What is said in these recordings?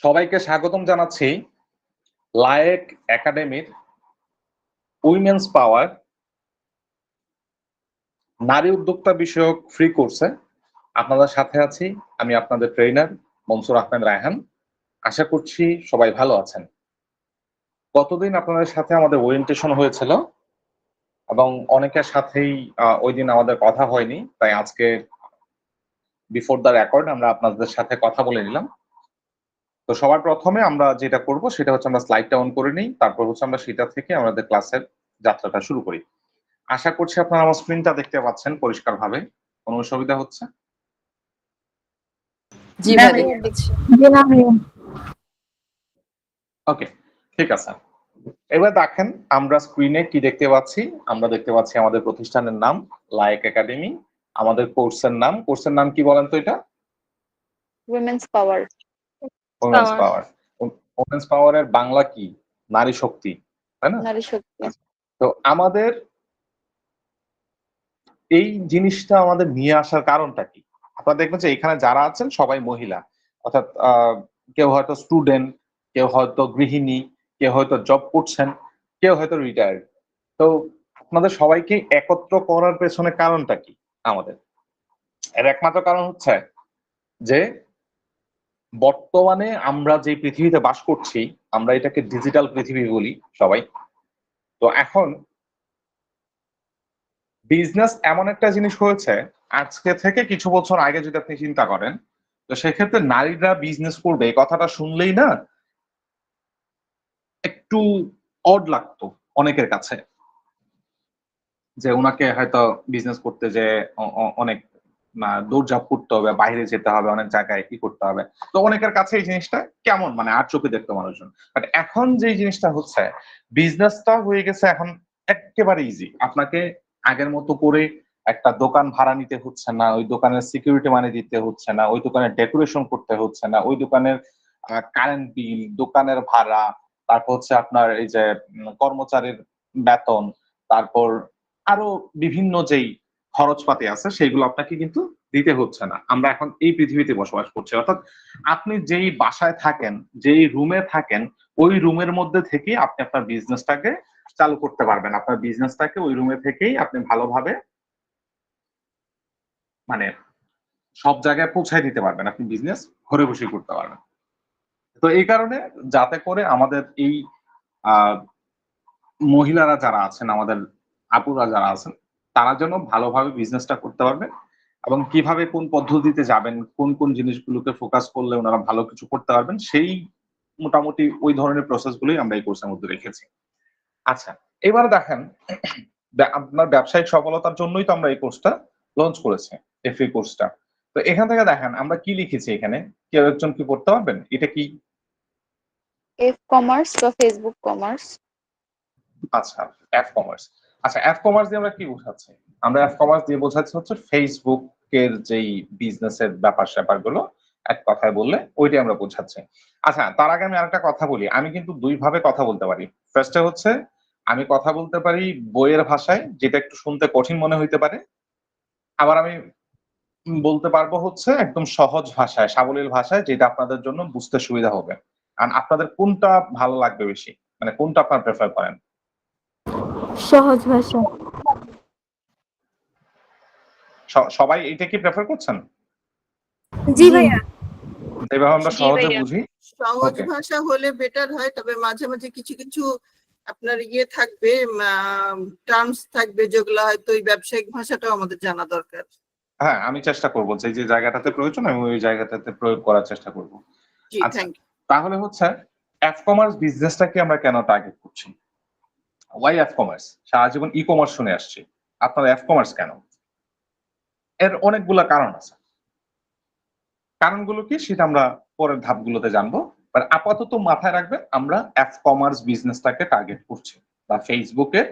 সবাইকে স্বাগতম জানাচ্ছি লায়েক একাডেমির উইমেন্স পাওয়ার নারী উদ্যোক্তা বিষয়ক ফ্রি কোর্সে আপনাদের সাথে আছি। আমি আপনাদের ট্রেনার মনসুর আহমেদ রায়হান। আশা করছি সবাই ভালো আছেন। গতদিন আপনাদের সাথে আমাদের ওরিয়েন্টেশন হয়েছিল এবং অনেকের সাথেই ওই দিন আমাদের কথা হয়নি, তাই আজকে বিফোর দ্য রেকর্ড আমরা আপনাদের সাথে কথা বলে নিলাম। তো সবার প্রথমে আমরা যেটা করব সেটা হচ্ছে আমরা স্লাইডটা অন করে নিই, তারপর হচ্ছে আমরা সেটা থেকে আমাদের ক্লাসের যাত্রাটা শুরু করি। আশা করছি আপনারা আমার স্ক্রিনটা দেখতে পাচ্ছেন পরিষ্কারভাবে। কোনো অসুবিধা হচ্ছে? জি ভাইয়া দেখছি। ওকে, ঠিক আছে। এবার দেখেন আমরা স্ক্রিনে কি দেখতে পাচ্ছি। আমরা দেখতে পাচ্ছি আমাদের প্রতিষ্ঠানের নাম লায়েক একাডেমি। আমাদের কোর্সের নাম কি বলেন তো? এটা উইমেন্স পাওয়ার। ওমেন্স পাওয়ার। ওমেন্স পাওয়ারের বাংলা কি? নারী শক্তি, তাই না? নারী শক্তি। তো আমাদের এই জিনিসটা আমাদের নিয়ে আসার কারণটা কি? আপনারা দেখবেন যে এখানে যারা আছেন সবাই মহিলা, অর্থাৎ কেউ হয়তো স্টুডেন্ট, কেউ হয়তো গৃহিণী, কেউ হয়তো জব করছেন, কেউ হয়তো রিটায়ার্ড। তো আপনাদের সবাইকে একত্র করার পেছনে কারণটা কি? আমাদের এর একমাত্র কারণ হচ্ছে যে বর্তমানে আমরা যে পৃথিবীতে বাস করছি, আমরা এটাকে ডিজিটাল পৃথিবী বলি সবাই। তো এখন বিজনেস এমন একটা জিনিস হয়েছে, আজকে থেকে কিছু বছর আগে যদি আপনি চিন্তা করেন, তো সেক্ষেত্রে নারীরা বিজনেস করবে এই কথাটা শুনলেই না একটু অড লাগতো অনেকের কাছে, যে ওনাকে হয়তো বিজনেস করতে যে অনেক দৌড়ঝাঁপ করতে হবে, বাইরে যেতে হবে, অনেক জায়গায় কি করতে হবে। তো অনেকের কাছে এই জিনিসটা কেমন মানে আর চোখে দেখতো মানুষজন। বাট এখন যে জিনিসটা হচ্ছে, বিজনেসটা হয়ে গেছে এখন একেবারে ইজি। আপনাকে আগের মতো করে একটা দোকান ভাড়া নিতে হচ্ছে না, ওই দোকানের সিকিউরিটি মানি দিতে হচ্ছে না, ওই দোকানের ডেকোরেশন করতে হচ্ছে না, ওই দোকানের কারেন্ট বিল, দোকানের ভাড়া, তারপর হচ্ছে আপনার এই যে কর্মচারীর বেতন, তারপর আরো বিভিন্ন যেই খরচপাতি আছে সেগুলো আপনাকে কিন্তু দিতে হচ্ছে না। আমরা এখন এই পৃথিবীতে বসবাস করছি, অর্থাৎ আপনি যেই বাসায় থাকেন, যেই রুমে থাকেন, ওই রুমের মধ্যে থেকেই আপনি আপনার বিজনেসটাকে চালু করতে পারবেন। আপনার বিজনেসটাকে ওই রুমে থেকেই আপনি ভালোভাবে মানে সব জায়গায় পৌঁছায় দিতে পারবেন। আপনি বিজনেস ঘরে বসে করতে পারবেন। তো এই কারণে যাতে করে আমাদের এই আহ মহিলারা যারা আছেন, আমাদের আপুরা যারা আছেন, তারা যেন ভালোভাবে বিজনেসটা করতে পারবে এবং কিভাবে কোন পদ্ধতিতে যাবেন, কোন কোন জিনিসগুলোকে ফোকাস করলে ওনারা ভালো কিছু করতে পারবেন, সেই মোটামুটি ওই ধরনের প্রসেস গুলোই আমরা এই কোর্সের মধ্যে রেখেছি। আচ্ছা, এবার দেখেন আপনার ব্যবসায়িক সফলতার জন্যই তো আমরা এই কোর্সটা লঞ্চ করেছি, এই ফ্রি কোর্সটা। তো এখান থেকে দেখেন আমরা কি লিখেছি এখানে, কেউ একজন কি পড়তে পারবেন? এটা কি? এফ কমার্স বা ফেসবুক কমার্স। আচ্ছা, অ্যাপ কমার্স। আচ্ছা, অ্যাপ কমার্স দিয়ে আমরা কি বোঝাচ্ছি? আমরা অ্যাপ কমার্স দিয়ে বোঝাচ্ছি হচ্ছে ফেসবুকের যেই বিজনেসের ব্যাপার-স্যাপারগুলো এক কথায় বললে ওইটাই আমরা বোঝাচ্ছি। আচ্ছা, তার আগে আমি আরেকটা কথা বলি। আমি কিন্তু ২ ভাবে কথা বলতে পারি। ফার্স্ট এ হচ্ছে আমি কথা বলতে পারি বইয়ের ভাষায়, যেটা একটু শুনতে কঠিন মনে হইতে পারে। আবার আমি বলতে পারবো হচ্ছে একদম সহজ ভাষায়, সাবলীল ভাষায়, যেটা আপনাদের জন্য বুঝতে সুবিধা হবে। আর আপনাদের কোনটা ভালো লাগবে বেশি? মানে কোনটা আপনারা প্রেফার করেন? সহজ ভাষা। সবাই এটা কি প্রেফার করছেন? জি ভাইয়া। যেভাবে আমরা জি সহজে ভাইয়া। বুঝি। সহজ ওকে, ভাষা হলে বেটার হয়, তবে মাঝে মাঝে কিছু কিছু আপনার থাকবে, টার্মস থাকবে যেগুলো হয়তো ওই ব্যবসায়িক ভাষাটাও আমাদের জানা দরকার। হ্যাঁ, আমি চেষ্টা করব যে যে জায়গাটাতে প্রয়োজন আমি ওই জায়গাটাতে প্রয়োগ করার চেষ্টা করব। জি, আচ্ছা, থ্যাংক ইউ। তাহলে হচ্ছে অ্যাপ কমার্স বিজনেসটাকে আমরা কেন টার্গেট করছি? Why app commerce? সারা জীবন ই কমার্স শুনে আসছি, আপনার অ্যাপ কমার্স কেন? এর অনেকগুলা কারণ আছে। কারণগুলো কি সেটা আমরা পরের ধাপগুলোতে জানবো। বাট আপাতত মাথায় রাখবেন আমরা অ্যাপ কমার্স বিজনেসটাকে টার্গেট করছি, বা ফেসবুকের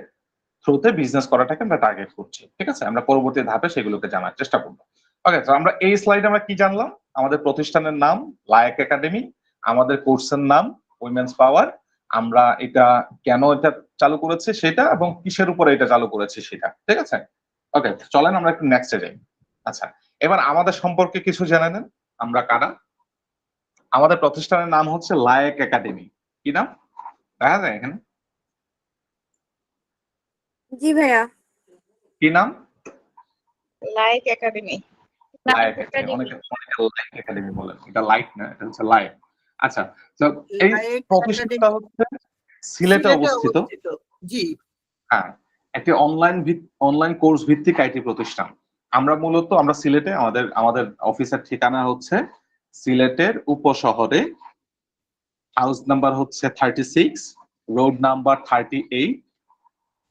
থ্রুতে বিজনেস করাটাকে আমরা টার্গেট করছি। ঠিক আছে? আমরা পরবর্তী ধাপে সেগুলোকে জানার চেষ্টা করব। ওকে, তো আমরা এই স্লাইডে আমরা কি জানলাম? আমাদের প্রতিষ্ঠানের নাম লায়েক একাডেমি, আমাদের কোর্সের নাম উইমেন্স পাওয়ার, আমরা এটা কেন এটা চালু করেছি সেটা, এবং কিসের উপরে এটা চালু করেছি সেটা। ঠিক আছে? ওকে, চলেন আমরা একটু নেক্সটে যাই। আচ্ছা, এবার আমাদের সম্পর্কে কিছু জেনে নেন। আমরা কারা? আমাদের প্রতিষ্ঠানের নাম হচ্ছে লায়েক একাডেমি। কি নাম দেখা যায় এখানে? জি ভাইয়া। কি নাম? Like academy. লায়েক একাডেমি। অনেকে লাইক একাডেমি বলেন, এটা লাইট না, এটা হচ্ছে লায়েক। আচ্ছা, তো এই লায়েক প্রতিষ্ঠানটা একাডেমি হচ্ছে সিলেটে সিলেটে অবস্থিত। অবস্থিত। জি। হ্যাঁ, একটি অনলাইন কোর্স ভিত্তিক আইটি প্রতিষ্ঠান। আমরা মূলত আমরা সিলেটে, আমাদের অফিসের ঠিকানা হচ্ছে সিলেটের উপশহরে, হাউস নাম্বার হচ্ছে 36, road number 38,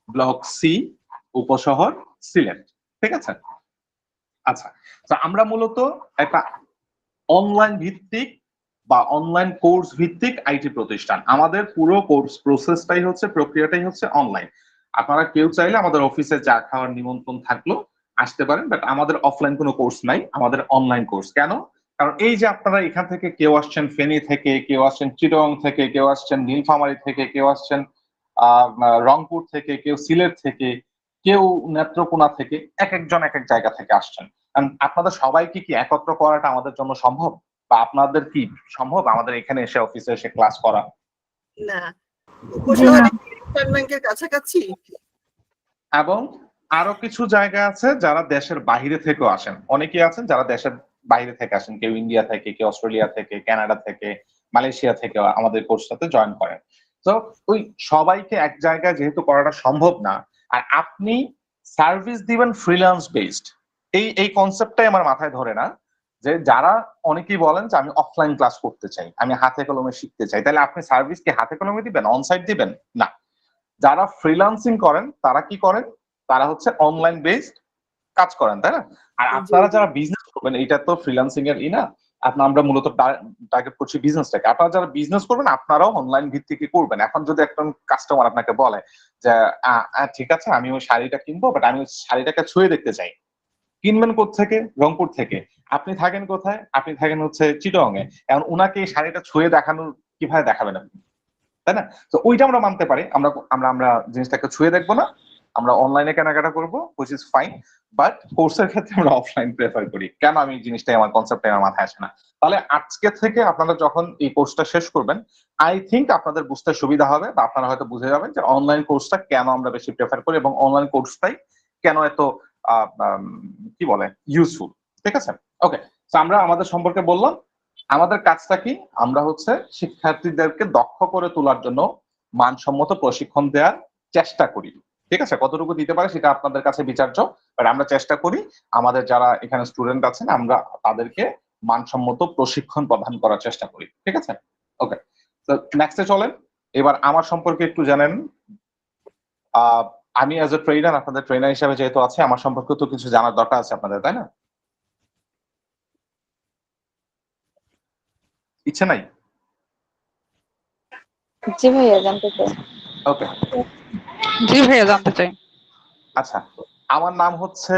block C, Upashahar, Sylhet. ঠিক আছে? আচ্ছা, তো আমরা মূলত একটা অনলাইন ভিত্তিক বা অনলাইন কোর্স ভিত্তিক আইটি প্রতিষ্ঠান। আমাদের পুরো কোর্স প্রসেসটাই হচ্ছে, প্রক্রিয়াটাই হচ্ছে অনলাইন। আপনারা কেউ চাইলে আমাদের অফিসে চা খাওয়ার নিমন্ত্রণ থাকলো আসতে পারেন, বাট আমাদের অফলাইন কোনো কোর্স নাই, আমাদের অনলাইন কোর্স। কেন? কারণ এই যে আপনারা এখান থেকে কেউ আসছেন ফেনী থেকে, কেউ আসছেন চিটং থেকে, কেউ আসছেন নীলফামারী থেকে, কেউ আসছেন রংপুর থেকে, কেউ সিলেট থেকে, কেউ নেত্রকোনা থেকে, এক একজন এক এক জায়গা থেকে আসছেন। আপনাদের সবাইকে কি একত্র করাটা আমাদের জন্য সম্ভব? বা আপনাদের কি সম্ভব আমাদের এখানে এসে অফিসে এসে ক্লাস করা? না, জি উপশহরে না। ইস্টার্ন ব্যাংকের কাছাকাছি। এবং আরো কিছু জায়গা আছে যারা দেশের বাইরে থেকেও আসেন, অনেকেই আছেন যারা দেশের বাইরে থেকে আসেন, কেউ ইন্ডিয়া থেকে, কেউ অস্ট্রেলিয়া থেকে, কানাডা থেকে, মালয়েশিয়া থেকে আমাদের কোর্সটাতে জয়েন করেন। তো ওই সবাইকে এক জায়গায় যেহেতু করাটা সম্ভব না, আর আপনি সার্ভিস দিবেন ফ্রিল্যান্স বেসড, এই কনসেপ্টটাই আমার মাথায় ধরে না। যে যারা অনেকেই বলেন যে আমি অফলাইন ক্লাস করতে চাই, আমি হাতে কলমে শিখতে চাই, তাহলে আপনি সার্ভিস কি হাতে কলমে দিবেন, অনসাইট দিবেন? না। যারা ফ্রিল্যান্সিং করেন তারা কি করেন? তারা হচ্ছে অনলাইন বেসড কাজ করেন, তাই না? আর জি, আপনারা জি। যারা বিজনেস করবেন, এটা তো ফ্রিল্যান্সিং এর না, আমরা মূলত টার্গেট করছি বিজনেসটাকে। আপনারা যারা বিজনেস করবেন আপনারাও অনলাইন ভিত্তিকই করবেন। এখন যদি একজন কাস্টমার আপনাকে বলে যে ঠিক আছে আমি ওই শাড়িটা কিনবো, বাট আমি ওই শাড়িটাকে ছুঁয়ে দেখতে চাই, কিনবেন কোত্থেকে? রংপুর থেকে। আপনি থাকেন কোথায়? আপনি থাকেন হচ্ছে চিটং এ। এখন উনাকে এই শাড়িটা ছুঁয়ে দেখানোর কিভাবে দেখাবেন আপনি, তাই না? তো ওইটা আমরা মানতে পারি, আমরা আমরা আমরা জিনিসটাকে ছুঁয়ে দেখবো না, আমরা অনলাইনে কেনাকাটা করবো, হুইচ ইজ ফাইন। বাট কোর্সের ক্ষেত্রে আমরা অফলাইন প্রেফার করি। কেন? আমি জিনিসটাই, আমার কনসেপ্টটাই আমার মাথায় আসে না। তাহলে আজকে থেকে আপনারা যখন এই কোর্সটা শেষ করবেন, আই থিঙ্ক আপনাদের বুঝতে সুবিধা হবে, বা আপনারা হয়তো বুঝে যাবেন যে অনলাইন কোর্সটা কেন আমরা বেশি প্রেফার করি, এবং অনলাইন কোর্সটাই কেন এত কি বলে ইউজফুল। ঠিক আছে? ওকে, তো আমরা আমাদের সম্পর্কে বললাম। আমাদের কাজটা কি? আমরা হচ্ছে শিক্ষার্থীদেরকে দক্ষ করে তোলার জন্য মানসম্মত প্রশিক্ষণ দেওয়ার চেষ্টা করি। ঠিক আছে? কতটুকু দিতে পারে সেটা আপনাদের কাছে বিচার্য, বাট আমরা চেষ্টা করি আমাদের যারা এখানে স্টুডেন্ট আছেন আমরা তাদেরকে মানসম্মত প্রশিক্ষণ প্রদান করার চেষ্টা করি। ঠিক আছে? ওকে, তো নেক্সটে চলেন। এবার আমার সম্পর্কে একটু জানেন। আমি অ্যাজ এ ট্রেনার, আপনাদের ট্রেনার হিসেবে যেহেতু আছে, আমার সম্পর্কে তো কিছু জানার দরকার আছে আপনাদের, তাই না? ইচ্ছে নাই? জি ভাইয়া, জানতে চাই। ওকে, জি ভাইয়া, জানতে চাই। আচ্ছা, আমার নাম হচ্ছে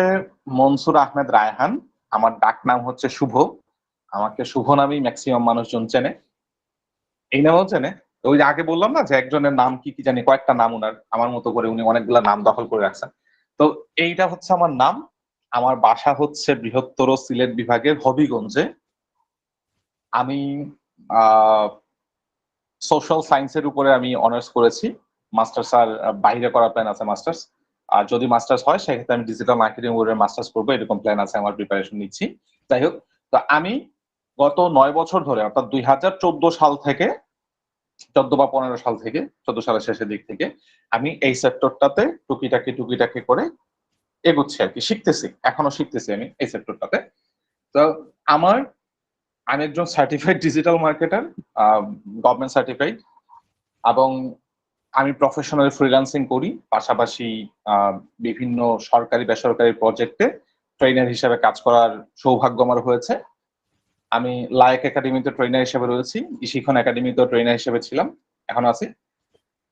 মনসুর আহমেদ রায়হান। আমার ডাক নাম হচ্ছে শুভ। আমাকে শুভ নামেই ম্যাক্সিমাম মানুষজন চেনে। এই নামেও চেনে। ওই যে আগে বললাম না যে একজনের নাম কি কি জানি, কয়েকটা নাম উনার, আমার মতো করে উনি অনেকগুলা নাম দখল করে রাখছেন। তো এইটা হচ্ছে আমার নাম। আমার বাসা হচ্ছে বৃহত্তর সিলেট বিভাগের হবিগঞ্জে। আমি সোশ্যাল সায়েন্সের উপরে আমি অনার্স করেছি। মাস্টার্স আর বাইরে করার প্ল্যান আছে মাস্টার্স। আর যদি মাস্টার্স হয় সেক্ষেত্রে আমি ডিজিটাল মার্কেটিং উপরে মাস্টার্স করবো, এরকম প্ল্যান আছে আমার, প্রিপারেশন নিচ্ছি। যাই হোক, তো আমি গত 9 বছর ধরে, অর্থাৎ 2014 সাল থেকে, 14 বা 15 সাল থেকে, 14 সালের শেষের দিক থেকে আমি এই সেক্টরটাতে টুকিটাকি করে এগোচ্ছি আর কি, শিখতেছি, এখনো শিখতেছি আমি এই সেক্টরটাতে। তো আমার, আমি একজন certified digital marketer, government certified, এবং আমি প্রফেশনাল ফ্রিল্যান্সিং করি, পাশাপাশি বিভিন্ন সরকারি বেসরকারি প্রজেক্টে ট্রেনার হিসেবে কাজ করার সৌভাগ্য আমার হয়েছে। আমি লায়েক একাডেমিতে ট্রেনার হিসেবে রয়েছি, ইশিখন একাডেমিতেও ট্রেনার হিসেবে ছিলাম, এখন আছি।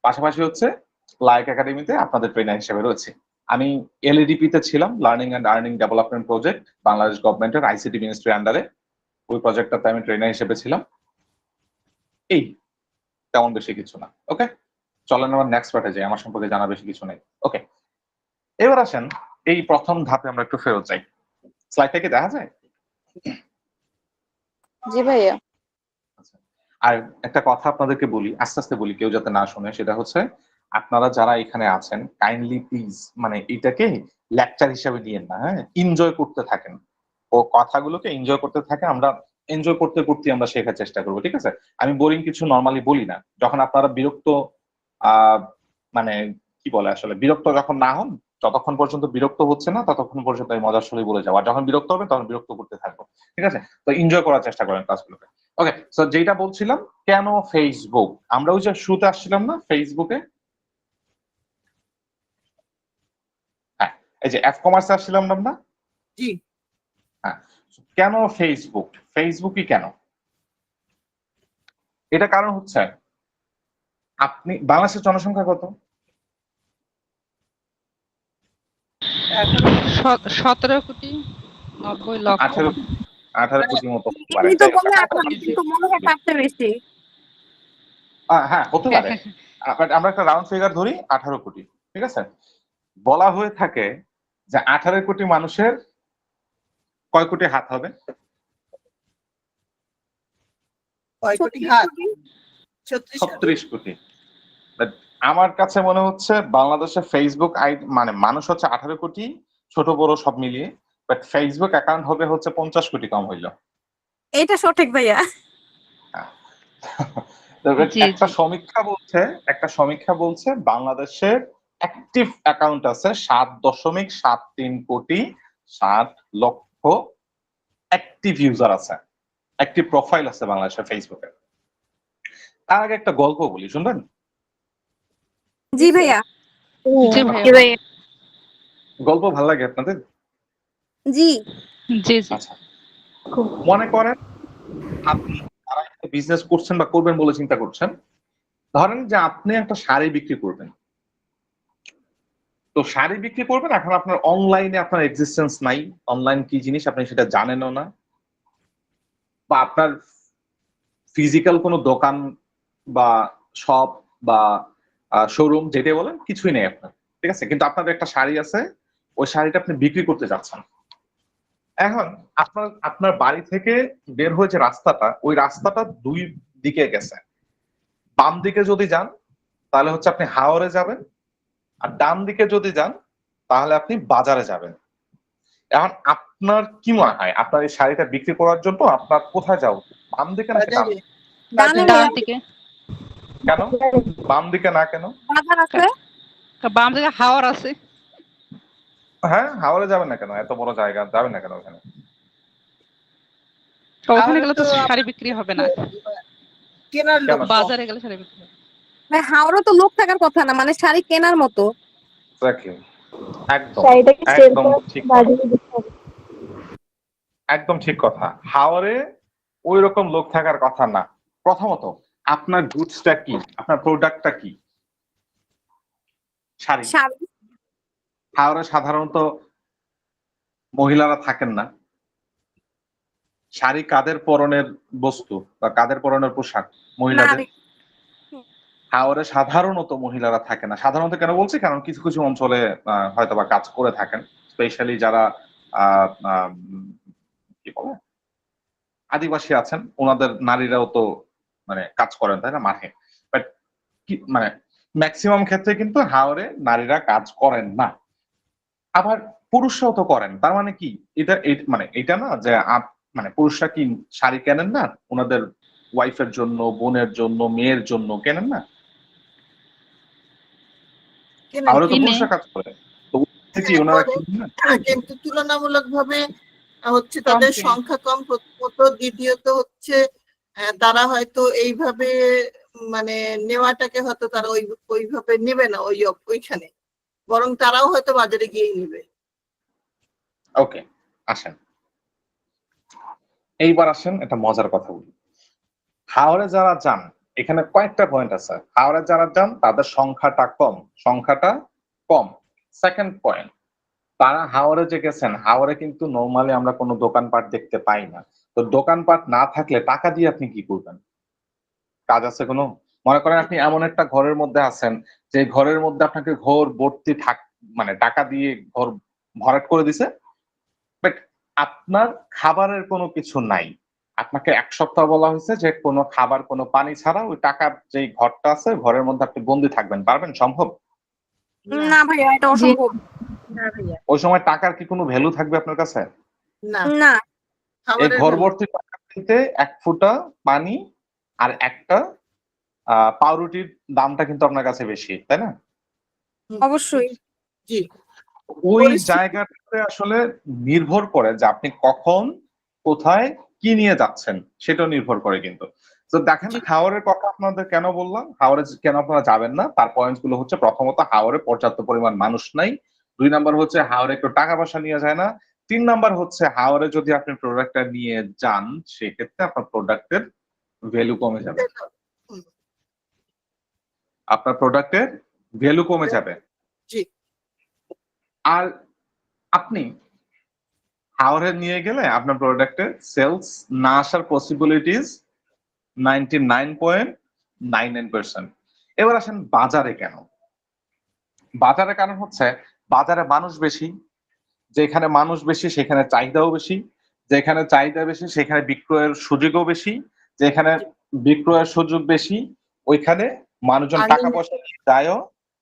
পাশাপাশি হচ্ছে লায়েক একাডেমিতে আপনাদের ট্রেনার হিসেবে রয়েছে। আমি এলইডিপি তে ছিলাম, learning and earning development project, Bangladesh গভর্নমেন্টের আইসিটি মিনিস্ট্রির আন্ডারে। ওই প্রজেক্টটাতে আমি ট্রেনার হিসেবে ছিলাম। এই, তেমন বেশি কিছু না। ওকে, চলেন আমার নেক্সট পার্টে যাই। আমার সম্পর্কে জানা বেশি কিছু নেই। ওকে, এবার আসেন এই প্রথম ধাপে আমরা একটু ফেরত যাই। স্লাইডটা কি দেখা যায়? জি ভাইয়া। আর একটা কথা আপনাদেরকে বলি, আস্তে আস্তে বলি, কেউ যাতে না শুনে, সেটা হচ্ছে আপনারা যারা এখানে আছেন কাইন্ডলি প্লিজ মানে এটাকে লেকচার হিসাবে নিয়েন না, হ্যাঁ, এনজয় করতে থাকেন, ও কথাগুলোকে এনজয় করতে থাকে, আমরা এনজয় করতে করতে আমরা শেখার চেষ্টা করবো, ঠিক আছে? আমি বোরিং কিছু নর্মালি বলি না। যখন আপনারা বিরক্ত আহ মানে কি বলে আসলে বিরক্ত যখন না হন, যতক্ষণ পর্যন্ত বিরক্ত হচ্ছে না ততক্ষণ পর্যন্ত আমি মজার সরে বলে যাবো, আর যখন বিরক্ত হবে তখন বিরক্ত করতে থাকবো, ঠিক আছে? তো এনজয় করার চেষ্টা করেন ক্লাসগুলোকে। ওকে, সো যেটা বলছিলাম, কেন ফেসবুক, আমরা ওই যে শুরুতে আসছিলাম না ফেসবুকে, হ্যাঁ, এই যে এফ কমার্সে আসছিলাম না আমরা, জি হ্যাঁ, কেন ফেসবুক, ফেসবুকই কেন? এটা কারণ হচ্ছে আপনি বাংলাদেশের জনসংখ্যা কত? এখন 17,90,00,000 18 কোটি মতো হতে পারে, এমনি তো যাই হোক, বললে একটা 18 কিন্তু মনে হয় তার চেয়ে বেশি। হ্যাঁ হতে পারে, But আমরা একটা রাউন্ড ফিগার ধরি 18 কোটি, ঠিক আছে? বলা হয়ে থাকে যে 18 কোটি মানুষের কয় কোটি হাত হবে? কয় কোটি হাত? 36 কোটি। 36 কোটি। But আমার কাছে মনে হচ্ছে বাংলাদেশে ফেসবুক মানে মানুষ হচ্ছে 18 কোটি, ছোট বড় সব মিলিয়ে, বাট ফেসবুক অ্যাকাউন্ট হবে হচ্ছে 50 কোটি কম হইলো। এটা সঠিক ভাইয়া। তবে জি, একটা জি। সমীক্ষা বলছে বাংলাদেশের অ্যাক্টিভ অ্যাকাউন্ট আছে 7.73 কোটি 7 লক্ষ অ্যাক্টিভ ইউজার আছে, অ্যাক্টিভ প্রোফাইল আছে বাংলাদেশের ফেসবুকে। তার আগে একটা গল্প বলি, শুনবেন? জি ভাইয়া। জি জি ভাইয়া। ভাইয়া। গল্প ভালো লাগে আপনাদের? জি জি, জি। আচ্ছা, মনে করেন আপনি বিজনেস করছেন বা করবেন বলে চিন্তা করছেন, ধরেন যে আপনি একটা শাড়ি বিক্রি করবেন। তো শাড়ি বিক্রি করবেন, এখন আপনার অনলাইনে আপনার এক্সিস্টেন্স নাই, অনলাইন কি জিনিস আপনি সেটা জানেনও না, বা আপনার ফিজিক্যাল কোনো দোকান বা শপ বা শোরুম যেটাই বলেন কিছুই নেই আপনার, ঠিক আছে? কিন্তু আপনার একটা শাড়ি আছে, ওই শাড়িটা আপনি বিক্রি করতে যাচ্ছেন। এখন আপনার বাড়ি থেকে বের হয়ে যে রাস্তাটা, ওই রাস্তাটা দুই দিকে গেছে। বাম দিকে যদি যান তাহলে হচ্ছে আপনি হাওরে যাবেন, আর ডান দিকে যদি যান তাহলে আপনি বাজারে যাবেন। এখন আপনার কি মনে হয় আপনার এই শাড়িটা বিক্রি করার জন্য আপনার কোথায় যাও, বাম দিকে নাকি ডান বাজারে। দিকে? ডানে ডান ভাইয়া। দিকে। কেন বাম দিকে না কেন? বাজার আছে। বাম দিকে হাওর আছে। হ্যাঁ, হাওড়ে যাবেন না কেন? এত বড় জায়গা যাবেন না কেন ওখানে? তো ওখানে তাহলে গেলে তো তো শাড়ি আপনার বিক্রি হবে না। কেনার কেন? লোক কম। বাজারে গেলে শাড়ি বিক্রি হবে। ভাই হাওড়া তো লোক থাকার কথা না, মানে শাড়ি কেনার মতো। Exactly. একদম শাড়িটাকে সেল একদম করে ঠিক কথা, বাজারে দিতে হবে। একদম ঠিক কথা। হাওড়ে ওই রকম লোক থাকার কথা না। প্রথমত আপনার গুডসটা কি, আপনার প্রোডাক্টটা কি? শাড়ি। শাড়ি। হাওড়ে সাধারণত মহিলারা থাকেন না। শাড়ি কাদের পরনের বস্তু বা কাদের পরনের পোশাক? মহিলাদের। নারী। হাওড়ে সাধারণত মহিলারা থাকে না। সাধারণত কেন বলছি, কারণ কিছু কিছু অঞ্চলে হয়তো বা কাজ করে থাকেন, স্পেশালি যারা আহ, আহ, উম, কি বলে আদিবাসী আছেন, ওনাদের নারীরাও তো মানে কাজ করেন, তাই না, মাঠে। বাট কি মানে ম্যাক্সিমাম ক্ষেত্রে কিন্তু হাওড়ে নারীরা কাজ করেন না। আবার পুরুষরাও তো করেন, তার মানে কি মানে এটা না যে মানে পুরুষরা কি শাড়ি কেনেন না ওনাদের ওয়াইফের জন্য, বোনের জন্য, মেয়ের জন্য কেনেন না? কেনেন তাহলে তো কিনে। পুরুষরা কাজ করে, তো কি ওনারা করে, কিনেন না? কিন্তু তুলনামূলক ভাবে হচ্ছে কম তাদের কিনে। সংখ্যা কম, প্রথমত। দ্বিতীয়ত হচ্ছে তারা হয়তো এইভাবে মানে নেওয়াটাকে হয়তো তারা ওইভাবে নেবে না ওইখানে, বরং তারাও হয়তো বাজারে গিয়েই নেবে। ওকে, আসেন এইবার আসেন একটা মজার কথা বলি। হাওড়ে যারা যান, এখানে কয়েকটা পয়েন্ট আছে। হাওড়ে যারা যান তাদের সংখ্যাটা কম। সেকেন্ড পয়েন্ট, তারা হাওড়ে যে গেছেন, হাওড়ে কিন্তু নর্মালি আমরা কোনো দোকানপাট দেখতে পাই না। তো দোকানপাট না থাকলে টাকা দিয়ে আপনি কি করবেন? কাজ আছে কোনো? মনে করেন আপনি এমন একটা ঘরের মধ্যে আছেন, যে ঘরের মধ্যে আপনাকে ঘর ভর্তি মানে টাকা দিয়ে ঘর ভরাট করে দিছে, বাট আপনার খাবারের কোনো কিছু নাই। আপনাকে 1 সপ্তাহ বলা হয়েছে যে কোনো খাবার কোনো পানি ছাড়া ওই টাকার যে ঘরটা আছে ঘরের মধ্যে আপনি বন্দি থাকবেন, পারবেন? সম্ভব? না ভাইয়া, এটা অসম্ভব। না ভাইয়া, ওই সময় টাকার কি কোনো ভ্যালু থাকবে আপনার কাছে? না, না। এই খাবারের ঘর value। ভর্তি টাকা কিনতে 1 ফুটা পানি আর একটা পাউরুটির দামটা কিন্তু আপনার কাছে বেশি, তাই না? অবশ্যই। জি, ওই পরিস্থিতি- জায়গাটাতে আসলে নির্ভর করে যে আপনি কখন কোথায় কি নিয়ে যাচ্ছেন, সেটাও নির্ভর করে কিন্তু। তো দেখেন, জি। হাওরের কথা আপনাদের কেন বললাম, হাওরে কেন আপনারা যাবেন না, তার পয়েন্টস গুলো হচ্ছে, প্রথমত হাওরে পর্যাপ্ত পরিমাণ মানুষ নাই, 2 নাম্বার হচ্ছে হাওরে একটু টাকা পয়সা নিয়ে যায় না, 3 নাম্বার হচ্ছে হাওরে যদি আপনি প্রোডাক্টটা নিয়ে যান সেক্ষেত্রে আপনার প্রোডাক্টের ভ্যালু কমে যাবে, হুম, আপনার প্রোডাক্টের ভ্যালু কমে যাবে। জি, আর আপনি হাওরে নিয়ে গেলে আপনার প্রোডাক্টের সেলস না আসার পসিবিলিটিস 99.99%। এবার আসেন বাজারে কেন? বাজারে কারণ হচ্ছে বাজারে মানুষ বেশি, যেখানে মানুষ বেশি সেখানে চাহিদাও বেশি, যেখানে চাহিদা বেশি সেখানে বিক্রয়ের সুযোগও বেশি, যেখানে বিক্রয়ের সুযোগ বেশি ওইখানে মানুষজন টাকা Earning- পয়সা নিয়ে যায়ও,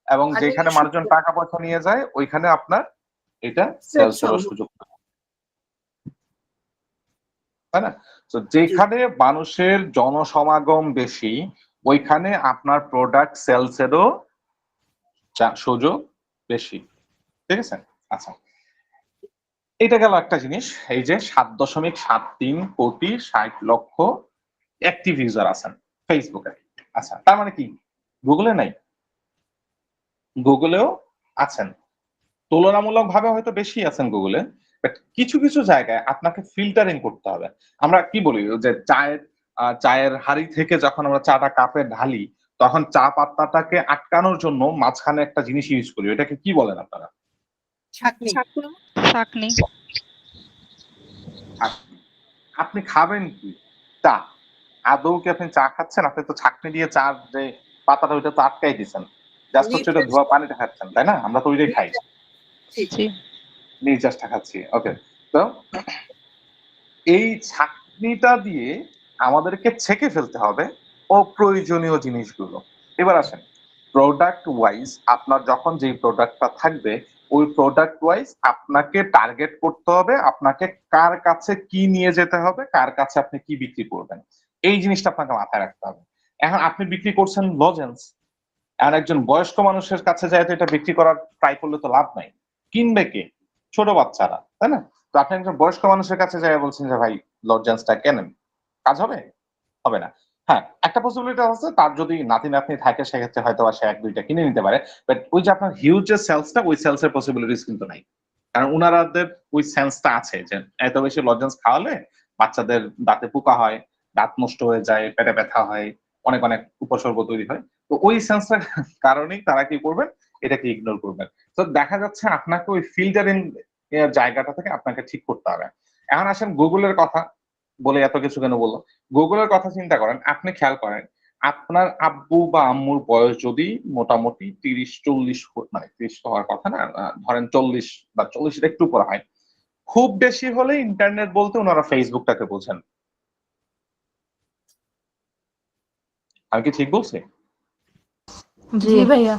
এবং earning যেখানে এর মানুষজন সুযোগ। টাকা পয়সা নিয়ে যায় ওইখানে আপনার এটা Sales সেলসেরও সম্ভব। সুযোগ, তাই না? তো যেখানে মানুষের জনসমাগম বেশি ওইখানে আপনার প্রোডাক্ট সেলসেরও সুযোগ বেশি, ঠিক আছে? আচ্ছা, এটা গেল একটা জিনিস। এই যে 7.73 কোটি 60 লক্ষ অ্যাক্টিভ ইউজার আছেন ফেসবুকে। আচ্ছা, তার মানে কি গুগলে নাই? গুগলেও আছেন, তুলনামূলক ভাবে হয়তো বেশি আছেন গুগলে, বাট কিছু কিছু জায়গায় আপনাকে ফিল্টারিং করতে হবে। আমরা কি বলি যে চায়ের হাড়ি থেকে যখন আমরা চাটা কাপে ঢালি তখন চা পাতাটাকে আটকানোর জন্য মাঝখানে একটা জিনিস ইউজ করি, এটাকে কি বলেন আপনারা? ছাঁকনি। চাকনি। ছাঁকনি। আপনি খাবেন কি? চা। আদৌ কি আপনি চা খাচ্ছেন? আপনি তো ছাঁকনি দিয়ে চা যে পাতাটা ওইটা তো আটকাই দিচ্ছেন, জাস্ট হচ্ছে এটা ধোয়া পানিটা খাচ্ছেন, তাই না? আমরা তো ওইটাই খাই, জি। নির্যাসটা খাচ্ছি। ওকে, তো এই ছাঁকনিটা দিয়ে আমাদেরকে ছেঁকে ফেলতে হবে অপ্রয়োজনীয় জিনিসগুলো। এবার আসেন, প্রোডাক্ট ওয়াইজ আপনার যখন যেই প্রোডাক্টটা থাকবে ওই প্রোডাক্ট ওয়াইজ আপনাকে টার্গেট করতে হবে, আপনাকে কার কাছে কি নিয়ে যেতে হবে, কার কাছে আপনি কি বিক্রি করবেন, এই জিনিসটা আপনাকে মাথায় রাখতে হবে। এখন আপনি বিক্রি করছেন লজেন্স, আর একজন বয়স্ক মানুষের কাছে যায় তো এটা বিক্রি করার ট্রাই করলে তো লাভ নাই, কিনবে কে? ছোট বাচ্চারা, তাই না? তো আপনি একজন বয়স্ক মানুষের কাছে যায় বলছেন যে ভাই লজেন্সটা কেনেন, কাজ হবে? হবে না। হ্যাঁ, একটা পসিবিলিটি আছে, তার যদি নাতি নাতনি থাকে সেক্ষেত্রে হয়তো সে 1-2টা কিনে নিতে পারে, বাট ওই যে আপনার হিউজ যে সেলসটা ওই সেলসের পসিবিলিটিস কিন্তু নাই, কারণ উনারাদের ওই সেন্সটা আছে যে এত বেশি লজেন্স খাওয়ালে বাচ্চাদের দাঁতে পোকা হয়, দাঁত নষ্ট হয়ে যায়, পেটে ব্যথা হয়, অনেক অনেক উপসর্গ তৈরি হয়। তো ওই সেন্সের কারণেই তারা কি করবেন, এটাকে ইগনোর করবেন। তো দেখা যাচ্ছে আপনাকে ওই ফিল্টারিং জায়গাটা থেকে আপনাকে ঠিক করতে হবে। এখন আসেন গুগলের কথা বলে এত কিছু কেন বললো, গুগলের কথা চিন্তা করেন, আপনি খেয়াল করেন আপনার আব্বু বা আম্মুর বয়স যদি মোটামুটি 30-40, মানে 30 তো হওয়ার কথা না, ধরেন 40 বা 40 একটু উপরে হয়, খুব বেশি হলে ইন্টারনেট বলতে ওনারা ফেসবুকটাকে বোঝেন। আমি কি ঠিক বলছি? জি ভাইয়া।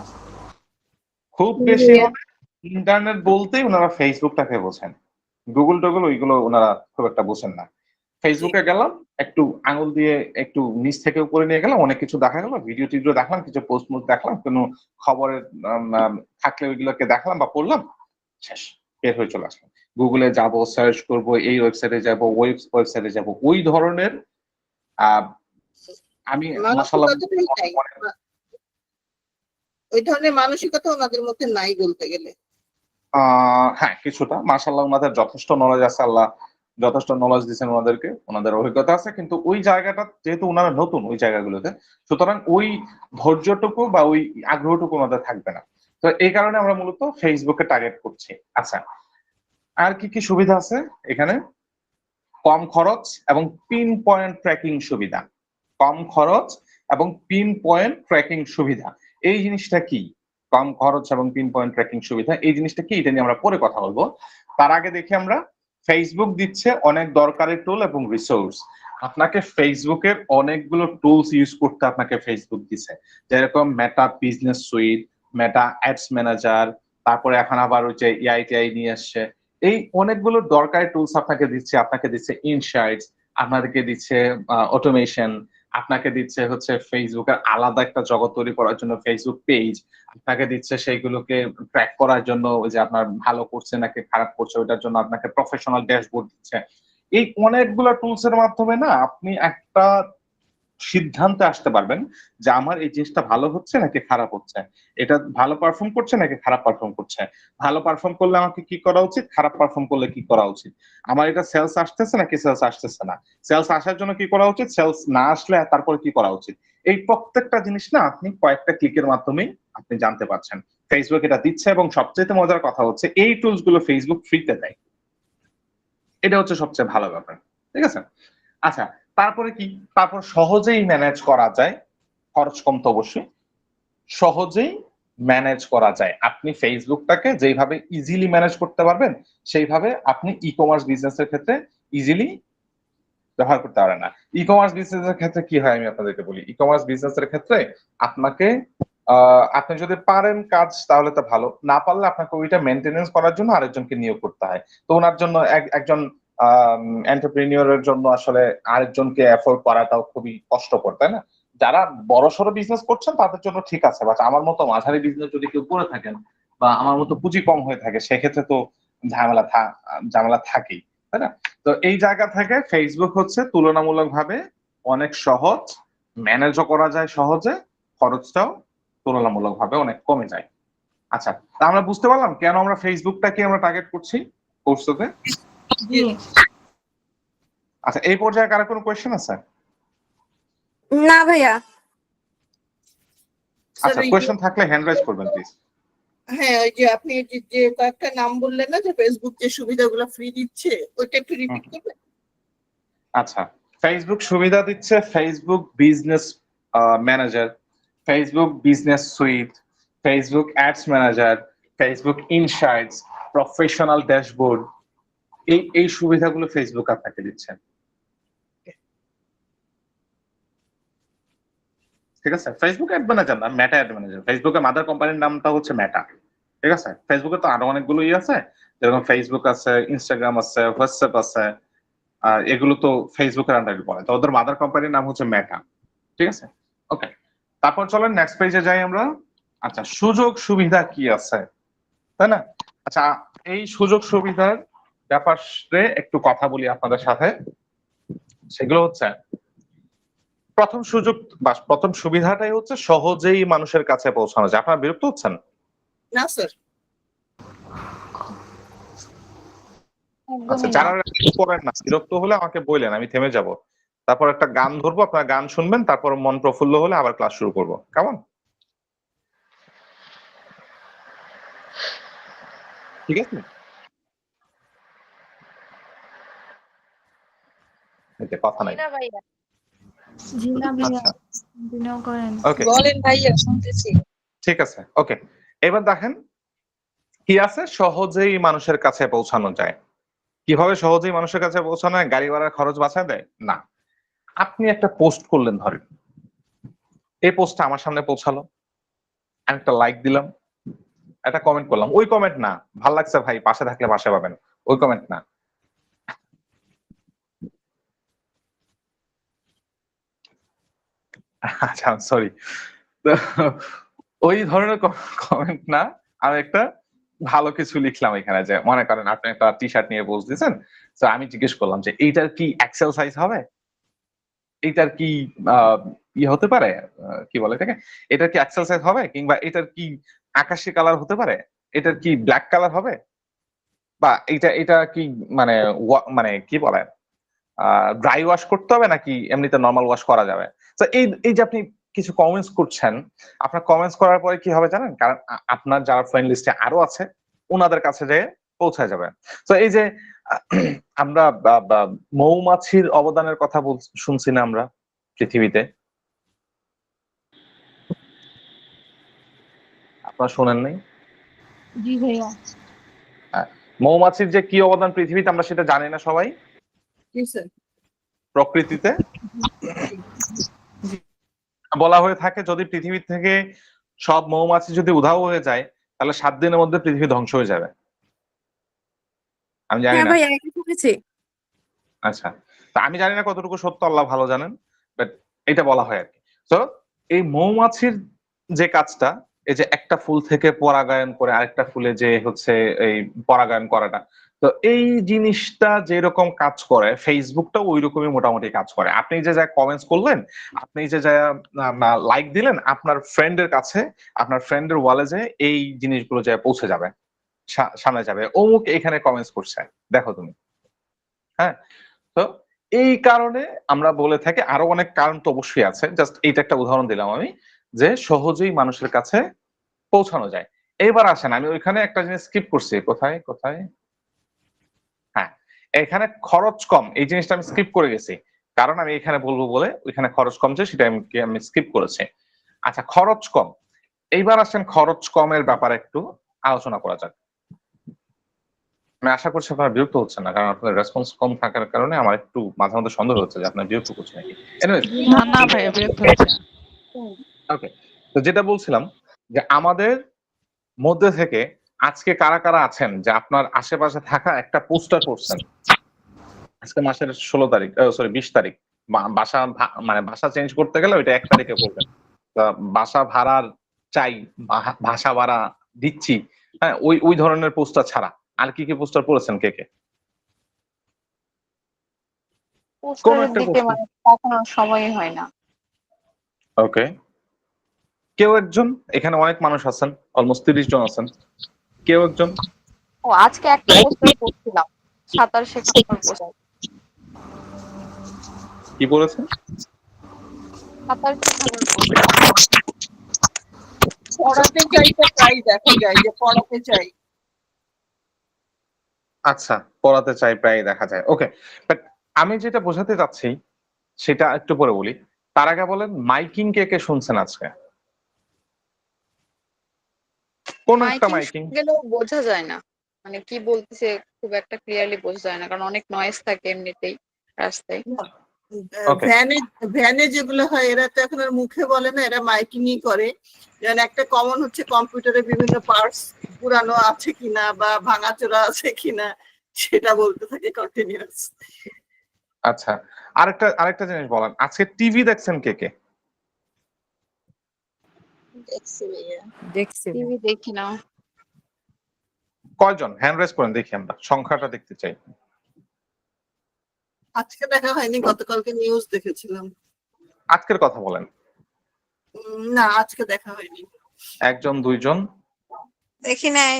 খুব বেশি হলে ইন্টারনেট বলতেই ওনারা ফেসবুকটাকে বোঝেন, গুগল টুগল ওইগুলো ওনারা খুব একটা বোঝেন না। ফেসবুকে গেলাম, একটু আঙুল দিয়ে একটু নিচ থেকে উপরে নিয়ে গেলাম, অনেক কিছু দেখা গেল, ভিডিও টিডিও দেখলাম, কিছু পোস্ট মোস্ট দেখলাম, কোনো খবরের থাকলে ওইগুলোকে দেখলাম বা পড়লাম, শেষ, বের হয়ে চলে আসলাম। গুগলে যাব, সার্চ করব, এই ওয়েবসাইটে যাব, ওই ওয়েবসাইটে যাব, ওই ধরনের আমি মাশাআল্লাহ মানসিকতাটাই নাই। ওই ধরনের মানসিকতা ওনাদের মধ্যে নাই বলতে গেলে। হ্যাঁ, কিছুটা মাশাআল্লাহ ওনাদের যথেষ্ট নলেজ আছে, আল্লাহ যথেষ্ট নলেজ দিচ্ছেন ওনাদেরকে, ওনাদের অভিজ্ঞতা আছে, কিন্তু ওই জায়গাটা যেহেতু ওনারা নতুন ওই জায়গাগুলোতে, সুতরাং ওই ধৈর্যটুকু বা ওই আগ্রহটুকু ওনাদের থাকবে না। তো এই কারণে আমরা মূলত ফেসবুকে টার্গেট করছি। আচ্ছা, আর কি কি সুবিধা আছে এখানে? কম খরচ এবং পিন পয়েন্ট ট্র্যাকিং সুবিধা। কম খরচ এবং পিন পয়েন্ট ট্র্যাকিং সুবিধা, এই জিনিসটা কি? কম খরচ এবং পিন পয়েন্ট ট্র্যাকিং সুবিধা এই জিনিসটা কি, এটা নিয়ে আমরা পরে কথা বলবো। তার আগে দেখি আমরা ফেসবুক দিচ্ছে অনেক দরকারি টুল এবং রিসোর্স। আপনাকে ফেসবুকের অনেকগুলো টুলস ইউজ করতে আপনাকে ফেসবুক দিচ্ছে, যেরকম মেটা বিজনেস সুইট, মেটা অ্যাডস ম্যানেজার, তারপরে এখন আবার ওই যে এআই নিয়ে আসছে। এই অনেকগুলো দরকারি টুলস আপনাকে দিচ্ছে ইনসাইটস, আপনাদেরকে দিচ্ছে অটোমেশন, আপনাকে দিচ্ছে হচ্ছে ফেসবুকের আলাদা একটা জগৎ তৈরি করার জন্য ফেসবুক পেজ, আপনাকে দিচ্ছে সেইগুলোকে ট্র্যাক করার জন্য ওই যে আপনার ভালো করছে নাকি খারাপ করছে ওইটার জন্য আপনাকে প্রফেশনাল ড্যাশবোর্ড দিচ্ছে। এই অনেকগুলো টুলস এর মাধ্যমে না আপনি একটা সিদ্ধান্তে আসতে পারবেন যে আমার এই জিনিসটা ভালো হচ্ছে নাকি খারাপ হচ্ছে, এটা ভালো পারফর্ম করছে নাকি খারাপ পারফর্ম করছে, ভালো পারফর্ম করলে আমাকে কি করা উচিত, খারাপ পারফর্ম করলে কি করা উচিত, আমার এটা সেলস আসতেছে নাকি সেলস আসতেছে না, সেলস আসার জন্য কি করা উচিত, সেলস না আসলে তারপরে কি করা উচিত। এই প্রত্যেকটা জিনিস না আপনি কয়েকটা ক্লিকের মাধ্যমেই আপনি জানতে পারছেন। ফেসবুক এটা দিচ্ছে এবং সবচেয়ে মজার কথা হচ্ছে এই টুলস গুলো ফেসবুক ফ্রিতে দেয়। এটা হচ্ছে সবচেয়ে ভালো ব্যাপার, ঠিক আছে। আচ্ছা, তারপরে কি, তারপর সহজেই ম্যানেজ করা যায়, খরচ কম তো অবশ্যই, সহজেই ম্যানেজ করা যায়। আপনি ফেসবুকটাকে যেইভাবে ইজিলি ম্যানেজ করতে পারবেন সেইভাবে আপনি ই কমার্স বিজনেসের ক্ষেত্রে ইজিলি ব্যবহার করতে পারেন না। ই কমার্স বিজনেসের ক্ষেত্রে কি হয় আমি আপনাদেরকে বলি। ই কমার্স বিজনেসের ক্ষেত্রে আপনাকে আপনি যদি পারেন কাজ তাহলে তো ভালো, না পারলে আপনাকে ওইটা মেনটেনেন্স করার জন্য আরেকজনকে নিয়োগ করতে হয়। তো ওনার জন্য একজন এন্টারপ্রেনিয়রের জন্য আসলে আরেকজনকে এফোর্ড করাটাও খুবই কষ্টকর, তাই না? যারা বড় সড়ো বিজনেস করছেন তাদের জন্য ঠিক আছে, বাট আমার মতো মাঝারি বিজনেস যদি কেউ করে থাকেন বা আমার মতো পুঁজি কম হয়ে থাকে সেক্ষেত্রে তো ঝামেলা থাকেই, তাই না? তো এই জায়গা থেকে ফেসবুক হচ্ছে তুলনামূলকভাবে অনেক সহজ, ম্যানেজও করা যায় সহজে, খরচটাও তুলনামূলকভাবে অনেক কমে যায়। আচ্ছা, তা আমরা বুঝতে পারলাম কেন আমরা ফেসবুকটাকে আমরা টার্গেট করছি কোর্সটাতে। জি আচ্ছা, এই পর্যায়ে কারো কোনো কোয়েশ্চেন আছে? না ভাইয়া। আচ্ছা, কোয়েশ্চেন থাকলে হ্যান্ড রাইজ করবেন প্লিজ। হ্যাঁ, ওই যে আপনি যে কয়েকটা নাম বললেন না যে ফেসবুক যে সুবিধাগুলো ফ্রি দিচ্ছে, ওইটা একটু রিপিট করবেন। আচ্ছা, ফেসবুক সুবিধা দিচ্ছে Facebook business manager, Facebook business suite, Facebook ads manager, Facebook insights, professional dashboard. এই সুবিধাগুলো ফেসবুক আপনাকে দিচ্ছে, ঠিক আছে। ফেসবুক অ্যাড ম্যানেজার না, মেটা অ্যাড ম্যানেজার। ফেসবুকের মাদার কোম্পানির নামটা হচ্ছে মেটা, ঠিক আছে। ফেসবুকে তো আরো অনেকগুলো আছে, যেরকম ফেসবুক আছে, ইনস্টাগ্রাম আছে, হোয়াটসঅ্যাপ আছে, এগুলো তো ফেসবুকের আন্ডারে পড়ে, তো ওদের মাদার কোম্পানির নাম হচ্ছে মেটা, ঠিক আছে। ওকে, তারপর চলেন নেক্সট পেজে যাই আমরা। আচ্ছা, সুযোগ সুবিধা কি আছে, তাই না? আচ্ছা, এই সুযোগ সুবিধার ব্যাপারে একটু কথা বলি আপনাদের সাথে। সেগুলো হচ্ছে, প্রথম সুযোগ বা প্রথম সুবিধাটাই হচ্ছে সহজেই মানুষের কাছে পৌঁছানো যায়। আপনারা বিরক্ত হচ্ছেন? না স্যার, আচ্ছা, একদমই না। যারা করেন না, বিরক্ত হলে আমাকে বললেন, আমি থেমে যাব, তারপর একটা গান ধরবো, আপনারা গান শুনবেন, তারপর মন প্রফুল্ল হলে আবার ক্লাস শুরু করবো, কেমন? ঠিক আছে, এতে কথা নাই। ভাইয়া। জি না ভাইয়া, আচ্ছা, কন্টিনিউ করেন। ওকে, বলেন ভাইয়া, শুনতেছি। ঠিক আছে, ওকে। এবার দেখেন কি আছে, সহজেই মানুষের কাছে পৌঁছানো যায়। কিভাবে সহজেই মানুষের কাছে পৌঁছানো হয়? গাড়ি ভাড়ার খরচ বাঁচায় দেয় না। আপনি একটা পোস্ট করলেন, ধরেন এই পোস্টটা আমার সামনে পৌঁছালো, আমি একটা লাইক দিলাম, একটা কমেন্ট করলাম, ওই কমেন্ট না, ভাল লাগছে ভাই, পাশে থাকলে পাশে পাবেন, ওই কমেন্ট না। আচ্ছা, সরি, ওই ধরনের কমেন্ট না। আমি একটা ভালো কিছু লিখলাম এখানে, যে মনে করেন আপনি একটা টি শার্ট নিয়ে পোস্ট দিয়েছেন, তো আমি জিজ্ঞেস করলাম যে এইটার কি এক্সেল সাইজ হবে, এইটার কি হতে পারে, কি বলে এটাকে, এটার কি এক্সেল সাইজ হবে, কিংবা এটার কি আকাশি কালার হতে পারে, এটার কি ব্ল্যাক কালার হবে, বা এটা কি মানে মানে কি বলে ড্রাই ওয়াশ করতে হবে নাকি এমনিতে নর্মাল ওয়াশ করা যাবে। তো এই যে আপনি কিছু কমেন্টস করছেন, আপনার কমেন্টস করার পরে কি হবে জানেন, কারণ আপনার যারা ফ্রেন্ড লিস্টে আরো আছে ওনাদের কাছে যেয়ে পৌঁছায় যাবে। তো এই যে আমরা মৌমাছির অবদানের কথা শুনছি না আমরা পৃথিবীতে, আপনারা শোনেন নাই? জি ভাইয়া। মৌমাছির যে কি অবদান পৃথিবীতে আমরা সেটা জানি না সবাই, জি স্যার। প্রকৃতিতে বলা হয়ে থাকে যদি পৃথিবী থেকে সব মৌমাছি যদি উধাও হয়ে যায় তাহলে 7 দিনের মধ্যে পৃথিবী ধ্বংস হয়ে যাবে। আমি জানি হ্যাঁ না। ভাই আগে শুনেছি। আচ্ছা, তা আমি জানি না কতটুকু সত্য, আল্লাহ ভালো জানেন, বাট এটা বলা হয় আর কি। তো এই মৌমাছির যে কাজটা, এই যে একটা ফুল থেকে পরাগায়ন করে আরেকটা ফুলে যে হচ্ছে এই পরাগায়ন করাটা, তো এই জিনিসটা যেরকম কাজ করে ফেসবুকটাও ওই রকমই মোটামুটি কাজ করে। আপনি যে যা কমেন্টস করলেন, আপনি যে যা লাইক দিলেন, আপনার ফ্রেন্ডের কাছে, আপনার ফ্রেন্ডের ওয়ালে যে এই জিনিসগুলো যে পৌঁছে যাবে, সামনে যাবে, অমুক এখানে কমেন্টস করছে, দেখো তুমি। হ্যাঁ, তো এই কারণে আমরা বলে থাকি, আরো অনেক কারণ তো অবশ্যই আছে, জাস্ট এইটা একটা উদাহরণ দিলাম আমি, যে সহজেই মানুষের কাছে পৌঁছানো যায়। এইবার আসেন, আমি ওইখানে একটা জিনিস স্কিপ করছি, কোথায় কোথায়, হ্যাঁ, এখানে খরচ কম, এই জিনিসটা আমি স্কিপ করে গেছি, কারণ আমি এখানে বলবো বলে ওইখানে খরচ কম যে সেটা আমি স্কিপ করেছি। আচ্ছা, খরচ কম, এইবার আসেন খরচ কমের ব্যাপারে একটু আলোচনা করা যাক। আমি আশা করছি আপনারা বিরক্ত হচ্ছেন না, কারণ আপনাদের রেসপন্স কম থাকার কারণে আমার একটু মাঝে মধ্যে সন্দেহ হচ্ছে যে আপনারা বিরক্ত করছেন নাকি। এনিওয়েজ, না না ভাইয়া বিরক্ত হচ্ছে না। ওকে, তো যেটা বলছিলাম যে আমাদের মধ্যে থেকে আজকে কারা কারা আছেন যে আপনার আশেপাশে থাকা একটা পোস্টার করছেন, আজকে মাসের 16 তারিখ, সরি 20 তারিখ, বাসা মানে বাসা চেঞ্জ করতে গেলে ওইটা 1 তারিখে করবেন, বাসা ভাড়ার চাই, ভাষা ভাড়া দিচ্ছি, হ্যাঁ, ওই ওই ধরনের পোস্টার ছাড়া আর কি কি পোস্টার করেছেন কে কে? পোস্টারের একটা দিকে poster। মানে তাকানোর সময়ই হয় না। ওকে, কেউ একজন, এখানে অনেক মানুষ আছেন, অলমোস্ট 30 জন আছেন, কেউ একজন। ও আজকে একটা পোস্টার করছিলাম, সাঁতার শেখানোর পোস্টার। কি বলেছেন? সাঁতার শেখানোর পোস্টার। পড়াতে চাইতে প্রায় দেখা যায় যে পড়াতে চাই। আচ্ছা, পড়াতে চাই প্রায় দেখা যায়, ওকে। বাট আমি যেটা বোঝাতে চাচ্ছি সেটা একটু পরে বলি, তার আগে বলেন মাইকিং কে কে শুনছেন আজকে? কোন একটা মাইকিং? গেলেও বোঝা যায় না, মানে কি বলতেছে খুব একটা ক্লিয়ারলি বোঝা যায় না, কারণ অনেক নয়েজ থাকে এমনিতেই রাস্তায়। Okay. ভ্যানে ভ্যানে যেগুলো হয় এরা তো এখন আর মুখে বলে না, এরা মাইকিংই করে। যেমন একটা কমন হচ্ছে কম্পিউটারে বিভিন্ন পার্টস পুরানো আছে কিনা বা ভাঙাচোরা আছে কিনা সেটা বলতে থাকে কন্টিনিউয়াস। আচ্ছা, আরেকটা জিনিস বলেন, আজকে টিভি দেখছেন কে কে? দেখছি ভাইয়া। দেখছি। টিভি দেখি না। কয়জন হ্যান্ড রেজ করেন দেখি, আমরা সংখ্যাটা দেখতে চাই। আজকে দেখা হয়নি, গতকালকে নিউজ দেখেছিলাম। আজকের কথা বলেন। না আজকে দেখা হয়নি। একজন, দুইজন? দেখি নাই।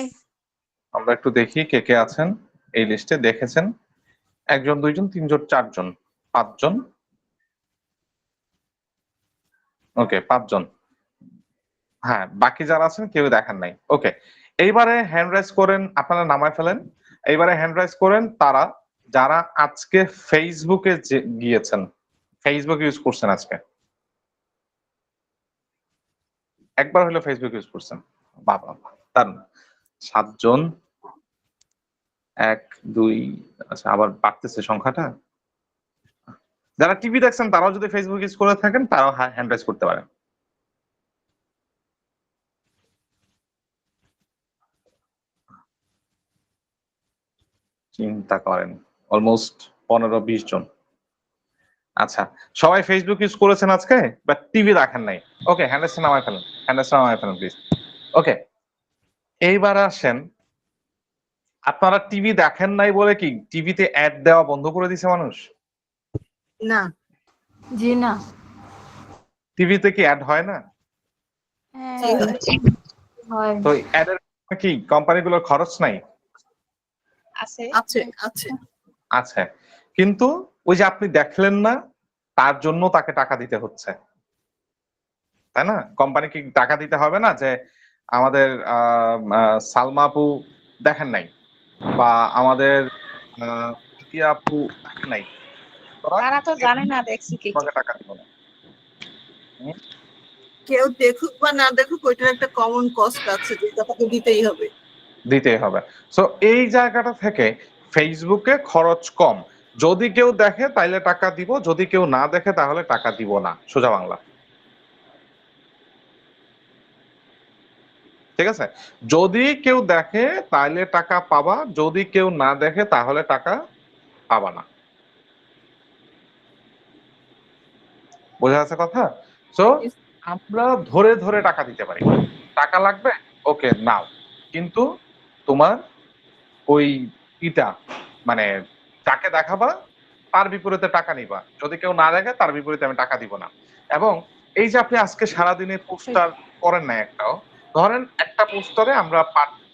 আমরা একটু দেখি কে কে আছেন এই লিস্টে দেখেছেন। একজন, দুইজন, তিনজন, চারজন, পাঁচজন। ওকে, পাঁচজন। হ্যাঁ, বাকি যারা আছেন কেউ দেখেন নাই। ওকে, এইবারে হ্যান্ড রাইজ করেন, আপনারা নামায় ফেলেন। এইবারে হ্যান্ড রাইজ করেন তারা যারা আজকে ফেসবুকে গিয়েছেন, ফেসবুক ইউজ করছেন আজকে, একবার হলো ফেসবুক ইউজ করছেন। বাবা, দারুণ, 7 জন। 1 2, আচ্ছা আবার বাড়তেছে সংখ্যাটা। যারা টিভি দেখছেন তারাও যদি ফেসবুক ইউজ করে থাকেন তারাও হ্যান্ড রাইজ করতে পারেন। চিন্তা করেন, অলমোস্ট 15-20 জন। আচ্ছা, সবাই ফেসবুক ইউজ করেছেন আজকে, বাট টিভি দেখেন নাই। ওকে, হ্যান্ড রাইজ নামায় ফেলেন, হ্যান্ড রাইজ নামায় ফেলেন প্লিজ। ওকে, এইবার আসেন, আপনারা টিভি দেখেন নাই বলে কি টিভিতে অ্যাড দেওয়া বন্ধ করে দিছে মানুষ? না। জি না। টিভিতে কি অ্যাড হয় না? হয়। তো অ্যাডের কি কোম্পানিগুলোর খরচ নাই? আছে আছে আছে আছে, কিন্তু ওই যে আপনি দেখলেন না তার জন্য তাকে টাকা দিতে হচ্ছে, তাই না? কোম্পানি কি টাকা দিতে হবে না যে আমাদের সালমা আপু দেখেন নাই বা আমাদের ইতিয়া আপু দেখেন নাই, তারা তো জানে না দেখছি কি। তোমাকে টাকা দিব না। কেউ দেখুক বা না দেখুক ওইটার একটা কমন কস্ট আছে যেটা তাকে দিতেই হবে। দিতেই হবে। সো এই জায়গাটা থেকে ফেসবুকে খরচ কম। যদি কেউ দেখে তাইলে টাকা দিব, যদি কেউ না দেখে তাহলে টাকা দিব না, সোজা বাংলা। ঠিক আছে, যদি কেউ দেখে তাহলে টাকা পাবা, যদি কেউ না দেখে তাহলে টাকা পাবা না। বোঝা যাচ্ছে কথা? সো আমরা ধরে ধরে টাকা দিতে পারি। টাকা লাগবে, ওকে নাও, কিন্তু তোমার ওই ইটা মানে যাকে দেখাবা তার বিপরীতে টাকা নিবা, যদি কেউ না দেখে তার বিপরীতে আমি টাকা দিব না। এবং এই যে আপনি আজকে সারাদিনে পোস্টার করেন না একটাও, ধরেন একটা পোস্টারে আমরা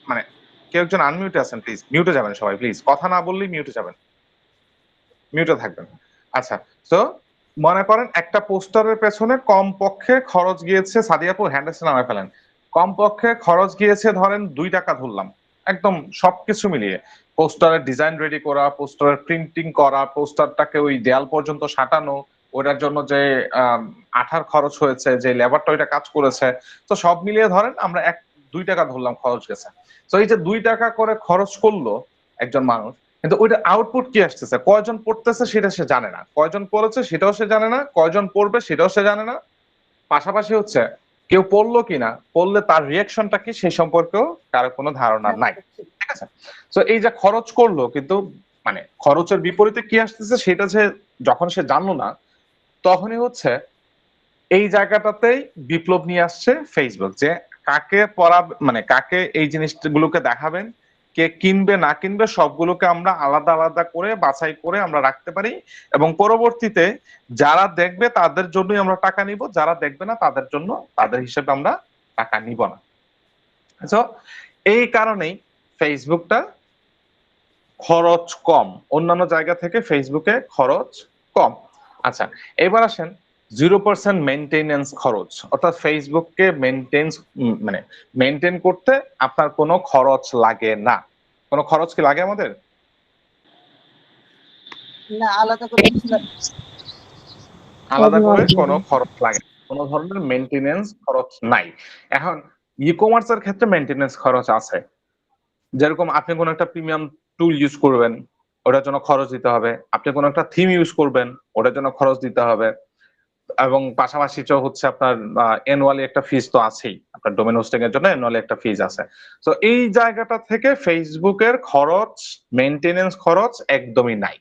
মানে কেউ একজন আনমিউটে আছেন, প্লিজ মিউটে যাবেন সবাই, প্লিজ কথা না বললেই মিউটে যাবেন, মিউটে থাকবেন। আচ্ছা, তো মনে করেন একটা পোস্টারের পেছনে কম পক্ষে খরচ গিয়েছে, সাদিয়াপুর হ্যান্ডেসে নামায় ফেলেন, কম পক্ষে খরচ গিয়েছে ধরেন 2 টাকা ধরলাম, একদম সবকিছু মিলিয়ে পোস্টারের ডিজাইন রেডি করা, পোস্টারের প্রিন্টিং করা, পোস্টারটাকে ওই দেয়াল পর্যন্ত সাঁটানো, ওটার জন্য যে আঠার খরচ হয়েছে, যে লেবারটা ওইটা কাজ করেছে, তো সব মিলিয়ে ধরেন আমরা 2 টাকা ধরলাম খরচ গেছে। তো এই যে 2 টাকা করে খরচ করলো একজন মানুষ, কিন্তু ওইটা আউটপুট কি আসতেছে, কয়জন পড়তেছে সেটা সে জানে না, কয়জন পড়েছে সেটাও সে জানে না, কয়জন পড়বে সেটাও সে জানে না। পাশাপাশি হচ্ছে কেউ পড়লো কিনা, পড়লে তার রিয়াকশনটা কি সেই সম্পর্কেও কারো কোনো ধারণা নাই। ঠিক আছে, তো এই যে খরচ করলো কিন্তু মানে খরচের বিপরীতে কি আসতেছে সেটা যে যখন সে জানলো না, তখনই হচ্ছে এই জায়গাটাতেই বিপ্লব নিয়ে আসছে ফেসবুক, যে কাকে পড়া মানে কাকে এই জিনিসগুলোকে দেখাবেন, কে কিনবে না কিনবে সবগুলোকে আমরা আলাদা আলাদা করে বাছাই করে আমরা রাখতে পারি, এবং পরবর্তীতে যারা দেখবে তাদের জন্যই আমরা টাকা নিব, যারা দেখবে না তাদের জন্য তাদের হিসেবে আমরা টাকা নিব না। তো এই কারণেই ফেসবুকটা খরচ কম, অন্যান্য জায়গা থেকে ফেসবুকে খরচ কম। আচ্ছা, এবার আসেন 0% মেইনটেনেন্স খরচ, অর্থাৎ ফেসবুককে মানে মেইনটেইন করতে আপনার কোনো খরচ লাগে না। কোনো খরচ কি লাগে আমাদের? না, আলাদা করে কিছু লাগে না। আলাদা করে কোনো খরচ লাগে না, কোনো ধরনের মেইনটেনেন্স খরচ নাই। এখন ই কমার্সের ক্ষেত্রে মেইনটেনেন্স খরচ আছে, যেরকম আপনি কোনো একটা প্রিমিয়াম টুল ইউজ করবেন, ওটার জন্য খরচ দিতে হবে, আপনি কোনো একটা থিম ইউজ করবেন, ওটার জন্য খরচ দিতে হবে, এবং পাশাপাশি হচ্ছে আপনার অ্যানুয়ালি একটা ফিজ তো আছেই, আপনার ডোমেন হোস্টিং এর জন্য অ্যানুয়ালি একটা ফিজ আছে। তো এই জায়গাটা থেকে ফেসবুকের খরচ, মেইনটেনেন্স খরচ একদমই নাই।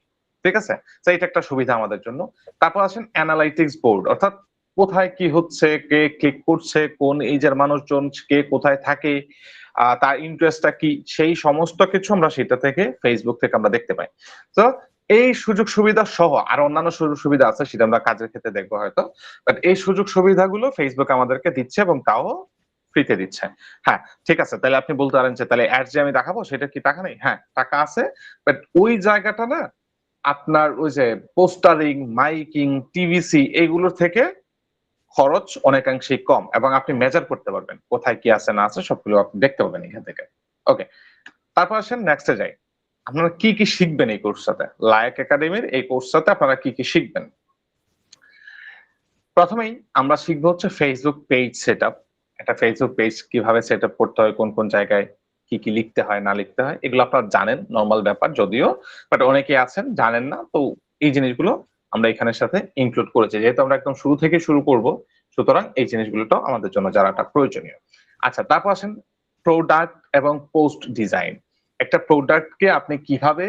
ঠিক আছে, তো এটা একটা সুবিধা আমাদের জন্য। তারপর আসেন অ্যানালাইটিক্স বোর্ড, অর্থাৎ কোথায় কি হচ্ছে, কে ক্লিক করছে, কোন এজের মানুষজন কে কোথায় থাকে, তার ইন্টারেস্টটা কি, সেই সমস্ত কিছু আমরা সেটা থেকে ফেসবুক থেকে আমরা দেখতে পাই। তো এই সুযোগ সুবিধা সহ আর অন্যান্য সুযোগ সুবিধা আছে, সেটা আমরা কাজের ক্ষেত্রে দেখবো হয়তো, বাট এই সুযোগ সুবিধাগুলো ফেসবুক আমাদেরকে দিচ্ছে এবং তাও ফ্রিতে দিচ্ছে। হ্যাঁ, ঠিক আছে, তাহলে আপনি বলতে পারেন যে তাহলে অ্যাড যে আমি দেখাবো সেটা কি টাকা নেই? হ্যাঁ, টাকা আছে, বাট ওই জায়গাটা না আপনার ওই যে পোস্টারিং, মাইকিং, টিভিসি এইগুলোর থেকে খরচ অনেকাংশেই কম, এবং আপনি মেজার করতে পারবেন কোথায় কি আছে না আছে, সবগুলো আপনি দেখতে পাবেন এখান থেকে। ওকে, তারপর আসেন নেক্সটে যাই। আপনারা কি কি শিখবেন এই কোর্সটাতে? লায়েক একাডেমির এই কোর্সটাতে আপনারা কি কি শিখবেন? প্রথমেই আমরা শিখবো হচ্ছে ফেসবুক পেজ সেটআপ। একটা ফেসবুক পেজ কিভাবে সেটআপ করতে হয়, কোন কোন জায়গায় কি কি লিখতে হয় না লিখতে হয়, এগুলো আপনারা জানেন, নর্মাল ব্যাপার যদিও, বাট অনেকেই আছেন জানেন না, তো এই জিনিসগুলো আমরা এখানের সাথে ইনক্লুড করেছি, যেহেতু আমরা একদম শুরু থেকে শুরু করব, সুতরাং এই জিনিসগুলোটাও আমাদের জন্য যারাটা প্রয়োজনীয়। আচ্ছা, তারপর আসেন প্রোডাক্ট এবং পোস্ট ডিজাইন। একটা প্রোডাক্টকে আপনি কিভাবে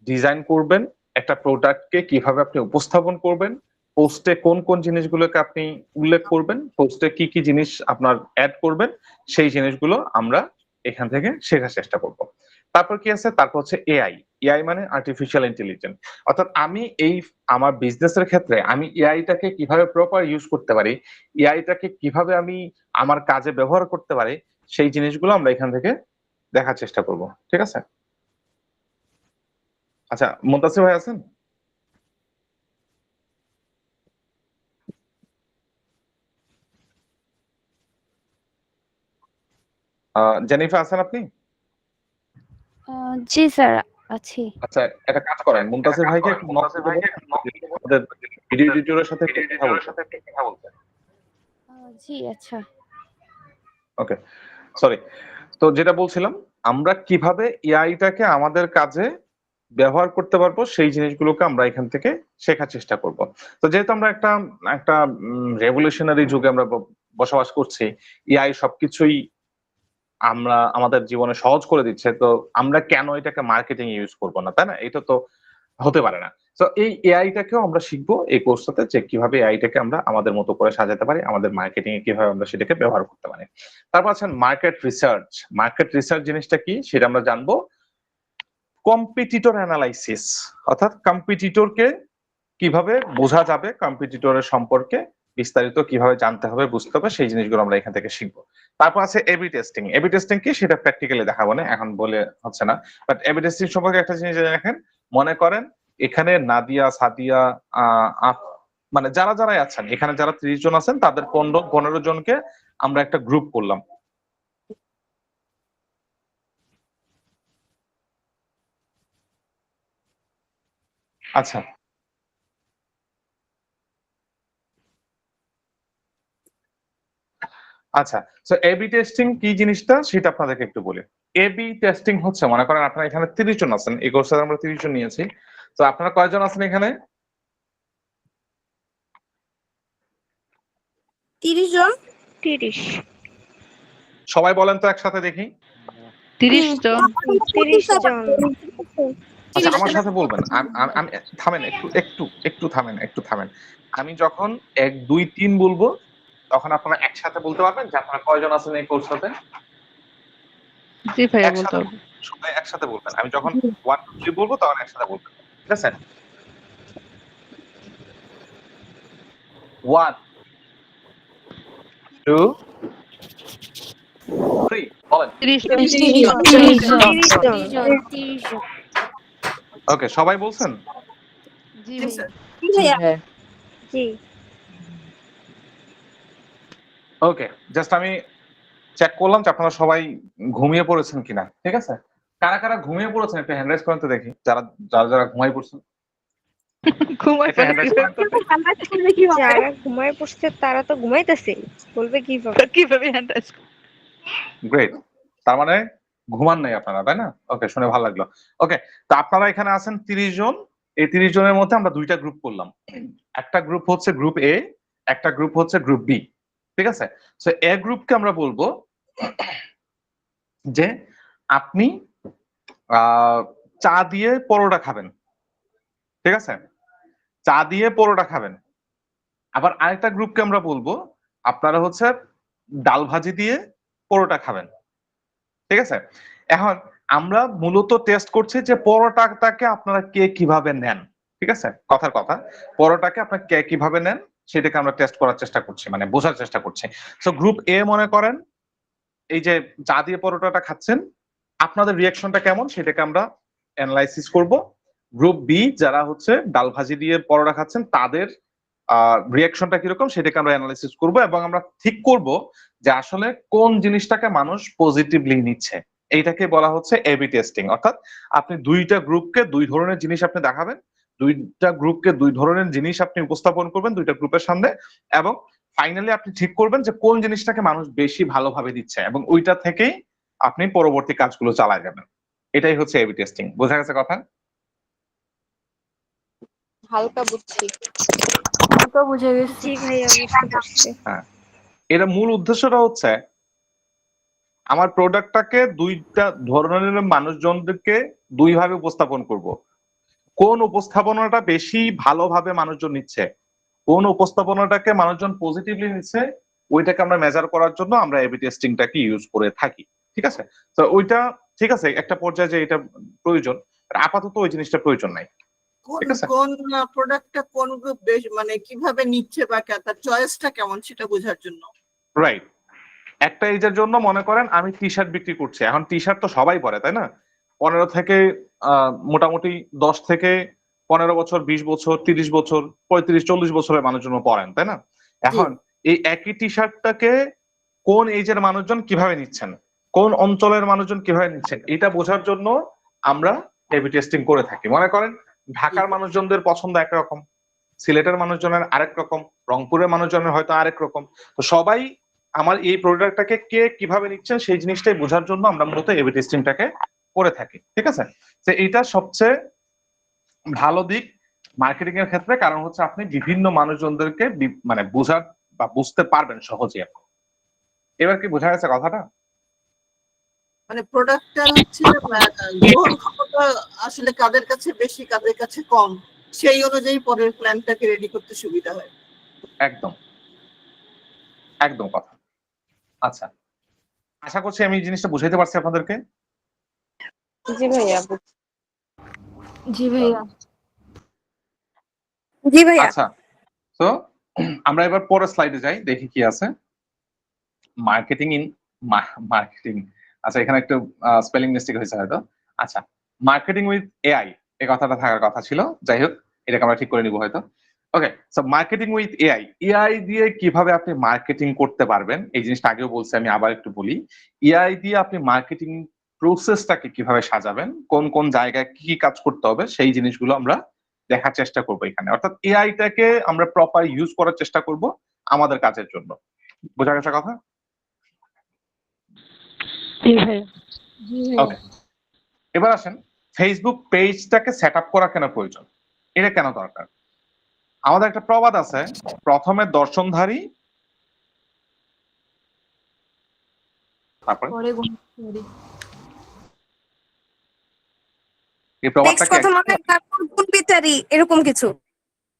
ডিজাইন করবেন, একটা প্রোডাক্টকে কিভাবে আপনি উপস্থাপন করবেন, পোস্টে কোন কোন জিনিসগুলোকে আপনি উল্লেখ করবেন, পোস্টে কি কি জিনিস আপনার অ্যাড করবেন, সেই জিনিসগুলো আমরা এখান থেকে শেখার চেষ্টা করব। তারপর কি আছে? তারপর হচ্ছে এআই। এআই মানে আর্টিফিশিয়াল ইন্টেলিজেন্স, অর্থাৎ আমি এই আমার বিজনেসের ক্ষেত্রে আমি এআইটাকে কিভাবে প্রপার ইউজ করতে পারি, এআইটাকে কিভাবে আমি আমার কাজে ব্যবহার করতে পারি, সেই জিনিসগুলো আমরা এখান থেকে দেখার চেষ্টা করব। ঠিক আছে? আচ্ছা, মুনতাসির ভাই আছেন? জেনিফার আছেন আপনি? জি স্যার, আছি। আচ্ছা, একটা কাজ করেন, মুনতাসির ভাইকে একটু নক করে বলেন আমাদের ভিডিও এডিটরের সাথে একটু কথা বলতে। জি আচ্ছা। ওকে, সরি। তো যেটা বলছিলাম আমরা কিভাবে এআইটাকে আমাদের কাজে ব্যবহার করতে পারবো সেই জিনিসগুলোকে আমরা এখান থেকে শেখার চেষ্টা করব। তো যেহেতু আমরা একটা একটা রেভলিউশনারি যুগে আমরা বসবাস করছি, এআই সবকিছুই আমরা আমাদের জীবনে সহজ করে দিচ্ছে, তো আমরা কেন এটাকে মার্কেটিং ইউজ করব না, তাই না? এটা তো হতে পারে না। তো এই এআইটাকেও আমরা শিখবো এই কোর্সটাতে, যে কিভাবে এআইটাকে আমরা আমাদের মতো করে সাজাতে পারি, আমাদের মার্কেটিং এ কিভাবে আমরা সেটাকে ব্যবহার করতে পারি। তারপর আছেন মার্কেট রিসার্চ। মার্কেট রিসার্চ জিনিসটা কি সেটা আমরা জানবো। কম্পিটিটর অ্যানালাইসিস, অর্থাৎ কম্পিটিটরকে কিভাবে বোঝা যাবে, কম্পিটিটরের সম্পর্কে বিস্তারিত কিভাবে জানতে হবে, বুঝতে হবে, সেই জিনিসগুলো আমরা এখান থেকে শিখবো। তারপর আছে এবি টেস্টিং। এবি টেস্টিং কি সেটা প্র্যাকটিক্যালি দেখাবো না, এখন বলে হচ্ছে না। বাট এবি টেস্টিং সম্পর্কে একটা জিনিস দেখেন, মনে করেন এখানে নাদিয়া, সাদিয়া, মানে যারা যারাই আছেন এখানে, যারা 30 জন আছেন তাদের 15 জনকে আমরা একটা গ্রুপ করলাম। আচ্ছা, আচ্ছা, সো এবি টেস্টিং কি জিনিসটা সেটা আপনাদেরকে একটু বলি। এবি টেস্টিং হচ্ছে, মনে করেন আপনারা এখানে 30 জন আছেন, এই কোর্সে আমরা 30 জন নিয়েছি। তো আপনারা কয়জন আছেন এখানে? 30 জন। 30 সবাই বলেন তো একসাথে দেখি। 30 জন। 30 জন। আচ্ছা, আমার সাথে বলবেন। আমি থামেন, একটু থামেন, একটু থামেন। আমি যখন 1 2 3 বলবো তখন আপনারা একসাথে বলতে পারবেন যে আপনারা কয়জন আছেন এই কোর্সটাতে। জি ভাইয়া বলতে একসাথে হবে। সবাই একসাথে বলবেন। আমি যখন 1 2 3 বলবো তখন একসাথে বলবেন, ঠিক আছে? 1 2 3 বলেন। 30 জন। 30 জন। ওকে, সবাই বলছেন? জি জি, ভাইয়া। স্যার। জি। ওকে, জাস্ট আমি চেক করলাম যে আপনারা সবাই ঘুমিয়ে পড়েছেন কিনা, ঠিক আছে? কারা কারা ঘুমিয়ে পড়েছেন একটা হ্যান্ড রাইজ করেন তো দেখি, যারা যারা যারা ঘুমাই পড়ছেন ঘুমাই একটা হ্যান্ড রাইজ করেন তো। যারা ঘুমায় পড়ছে তারা তো ঘুমাইতেছে, বলবে কিভাবে? কিভাবে হ্যান্ড রাইজ? গ্রেট, তার মানে ঘুমান নাই আপনারা, তাই না? ওকে, শুনে ভালো লাগলো। ওকে, তো আপনারা এখানে আছেন 30 জন। এই 30 জনের মধ্যে আমরা দুইটা গ্রুপ করলাম। একটা গ্রুপ হচ্ছে গ্রুপ এ, একটা গ্রুপ হচ্ছে গ্রুপ বি, ঠিক আছে? সো এ গ্রুপকে আমরা বলবো যে আপনি চা দিয়ে পরোটা খাবেন, ঠিক আছে? চা দিয়ে পরোটা খাবেন। আবার আরেকটা গ্রুপকে আমরা বলবো আপনারা হচ্ছে ডাল ভাজি দিয়ে পরোটা খাবেন, ঠিক আছে? এখন আমরা মূলত টেস্ট করছি যে পরোটাটাকে আপনারা কে কিভাবে নেন, ঠিক আছে? কথার কথা, পরোটাকে আপনারা কে কিভাবে নেন সেটাকে আমরা টেস্ট করার চেষ্টা করছি, মানে বোঝার চেষ্টা করছি। সো গ্রুপ এ মনে করেন এই যে চা দিয়ে পরোটাটা খাচ্ছেন, আপনাদের রিয়াকশনটা কেমন সেটাকে আমরা অ্যানালাইসিস করব। গ্রুপ বি যারা হচ্ছে ডাল ভাজি দিয়ে পরোটা খাচ্ছেন তাদের রিয়াকশনটা কিরকম সেটাকে আমরা অ্যানালাইসিস করব, এবং আমরা ঠিক করব যে আসলে কোন জিনিসটাকে মানুষ পজিটিভলি নিচ্ছে। এইটাকে বলা হচ্ছে এবি টেস্টিং। অর্থাৎ আপনি দুইটা গ্রুপকে দুই ধরনের জিনিস আপনি দেখাবেন, দুইটা গ্রুপকে দুই ধরনের জিনিস আপনি উপস্থাপন করবেন দুইটা গ্রুপের সামনে, এবং ফাইনালি আপনি ঠিক করবেন যে কোন জিনিসটাকে মানুষ বেশি ভালোভাবে দিচ্ছে, এবং ওইটা থেকেই আপনি পরবর্তী কাজগুলো চালায় যাবেন। এটাই হচ্ছে এবি টেস্টিং। বোঝা গেছে কথা? হালকা বুঝছি। তো বুঝে গেছি। জি ভাইয়া, বুঝতে পারছি। হ্যাঁ, এর মূল উদ্দেশ্যটা হচ্ছে আমার প্রোডাক্টটাকে দুইটা ধরনের মানুষজনদেরকে দুই ভাবে উপস্থাপন করব। কোন উপস্থাপনাটা বেশি ভালোভাবে মানুষজন নিচ্ছে, কোন উপস্থাপনাটাকে মানুষজন পজিটিভলি নিচ্ছে, ওইটাকে আমরা মেজার করার জন্য আমরা এবি টেস্টিংটাকে ইউজ করে থাকি, ঠিক আছে? তো ওইটা ঠিক আছে, একটা পর্যায়ে যে এটা প্রয়োজন, আপাতত ওই জিনিসটা প্রয়োজন নাই, কোন ঠিক আছে? কোন প্রোডাক্টটা কোন গ্রুপ বেশ মানে কিভাবে নিচ্ছে বা তার চয়েসটা কেমন সেটা বোঝার জন্য। রাইট। একটা এজের জন্য মনে করেন আমি টি শার্ট বিক্রি করছি, এখন টি শার্ট তো সবাই পরে, তাই না? 15 থেকে মোটামুটি 10 থেকে 15 বছর, 20 বছর, 30 বছর, 35 40 বছরের মানুষজন পরেন, তাই না? এখন এই একই টি শার্টটাকে কোন এজের মানুষজন কিভাবে নিচ্ছেন, কোন অঞ্চলের মানুষজন কিভাবে নিচ্ছেন, এটা বোঝার জন্য আমরা এবি টেস্টিং করে থাকি। মনে করেন ঢাকার মানুষজনদের পছন্দ একরকম, সিলেটের মানুষজনের আরেক রকম, রংপুরের মানুষজনের হয়তো আরেক রকম। তো সবাই আমার এই প্রোডাক্টটাকে কে কিভাবে নিচ্ছেন সেই জিনিসটাই বোঝার জন্য আমরা মূলত এ/বি টেস্টিংটাকে করে থাকি। ঠিক আছে, তো এটা সবচেয়ে ভালো দিক মার্কেটিং এর ক্ষেত্রে, কারণ হচ্ছে আপনি বিভিন্ন মানুষজনদেরকে মানে বোঝার বা বুঝতে পারবেন সহজে। এবার কি বোঝা গেছে কথাটা? মানে প্রোডাক্টটার হচ্ছে গ্রহণ ক্ষমতা আসলে কাদের কাছে বেশি কাদের কাছে কম, সেই অনুযায়ী পরের প্ল্যানটাকে রেডি করতে সুবিধা হয়। একদম একদম কথা। আচ্ছা, আশা করছি আমি এই জিনিসটা বুঝাইতে পারছি আপনাদেরকে। জি ভাইয়া জি ভাইয়া। জি ভাইয়া। আচ্ছা, তো আমরা এবার পরের স্লাইডে যাই, দেখি কি আছে। মার্কেটিং ইন মার্কেটিং, আচ্ছা এখানে একটু স্পেলিং মিস্টেক হয়েছে হয়তো। আচ্ছা, মার্কেটিং উইথ এআই এই কথাটা থাকার কথা ছিল, যাই হোক এটাকে আমরা ঠিক করে নিব হয়তো। Okay, so marketing with AI, AI দিয়ে কিভাবে আপনি মার্কেটিং করতে পারবেন এই জিনিসটা আগেও বলছি, আমি আবার একটু বলি। এআই দিয়ে আপনি মার্কেটিং প্রসেসটাকে কিভাবে সাজাবেন, কোন কোন জায়গায় কি কি কাজ করতে হবে সেই জিনিসগুলো আমরা দেখার চেষ্টা করবো এখানে। অর্থাৎ এআইটাকে আমরা প্রপার ইউজ করার চেষ্টা করব আমাদের কাজের জন্য। বোঝা গেছে কথা? জি ভাইয়া। ওকে, এবার আসেন ফেসবুক পেজটাকে সেট আপ করা কেন প্রয়োজন, এটা কেন দরকার। আমাদের একটা প্রবাদ আছে, প্রথমে দর্শনধারী তারপরে এই নেক্সট প্রবাদটাকে কথা মনে হয় তারপর গুণ বিচারি এরকম কিছু।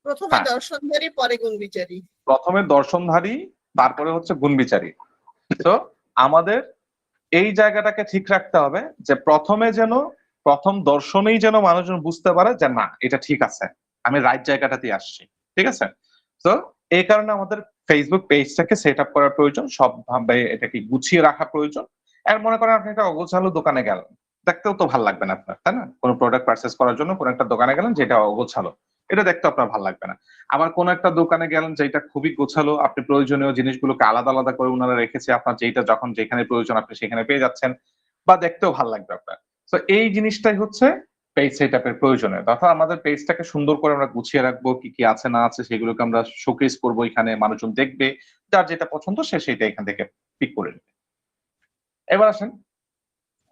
প্রথমে হ্যাঁ। দর্শনধারী পরে গুণ বিচারী। প্রথমে দর্শনধারী তারপরে হচ্ছে গুণ বিচারী। তো আমাদের এই জায়গাটাকে ঠিক রাখতে হবে যে প্রথমে যেন প্রথম দর্শনেই যেন মানুষজন বুঝতে পারে যে না এটা ঠিক আছে, আমি রাইট জায়গাটাতে আসছি। ঠিক আছে, তো এই কারণে আমাদের ফেসবুক পেজটাকে সেট আপ করার প্রয়োজন, সবভাবে এটাকে গুছিয়ে রাখা প্রয়োজন। আর মনে করেন আপনি একটা অগোছালো দোকানে গেলেন, দেখতেও তো ভালো লাগবে না আপনার, তাই না? কোনো প্রোডাক্ট পারচেস করার জন্য কোনো একটা দোকানে গেলেন যেটা অগোছালো, এটা দেখতে আপনার ভালো লাগবে না। আবার কোন একটা দোকানে গেলেন যেটা খুবই গোছালো, আপনি প্রয়োজনীয় জিনিসগুলোকে আলাদা আলাদা করে ওনারা রেখেছে, আপনার যেটা যখন যেখানে প্রয়োজন আপনি সেখানে পেয়ে যাচ্ছেন, বা দেখতেও ভালো লাগবে আপনার। তো এই জিনিসটাই হচ্ছে পেজ সেট আপের প্রয়োজনীয়। অর্থাৎ আমাদের পেজটাকে সুন্দর করে আমরা গুছিয়ে রাখবো, কি কি আছে না আছে সেগুলোকে আমরা শোকেস করবো, এখানে মানুষজন দেখবে, যার যেটা পছন্দ সে সেটা এখান থেকে পিক করে নেবে। এবার আসেন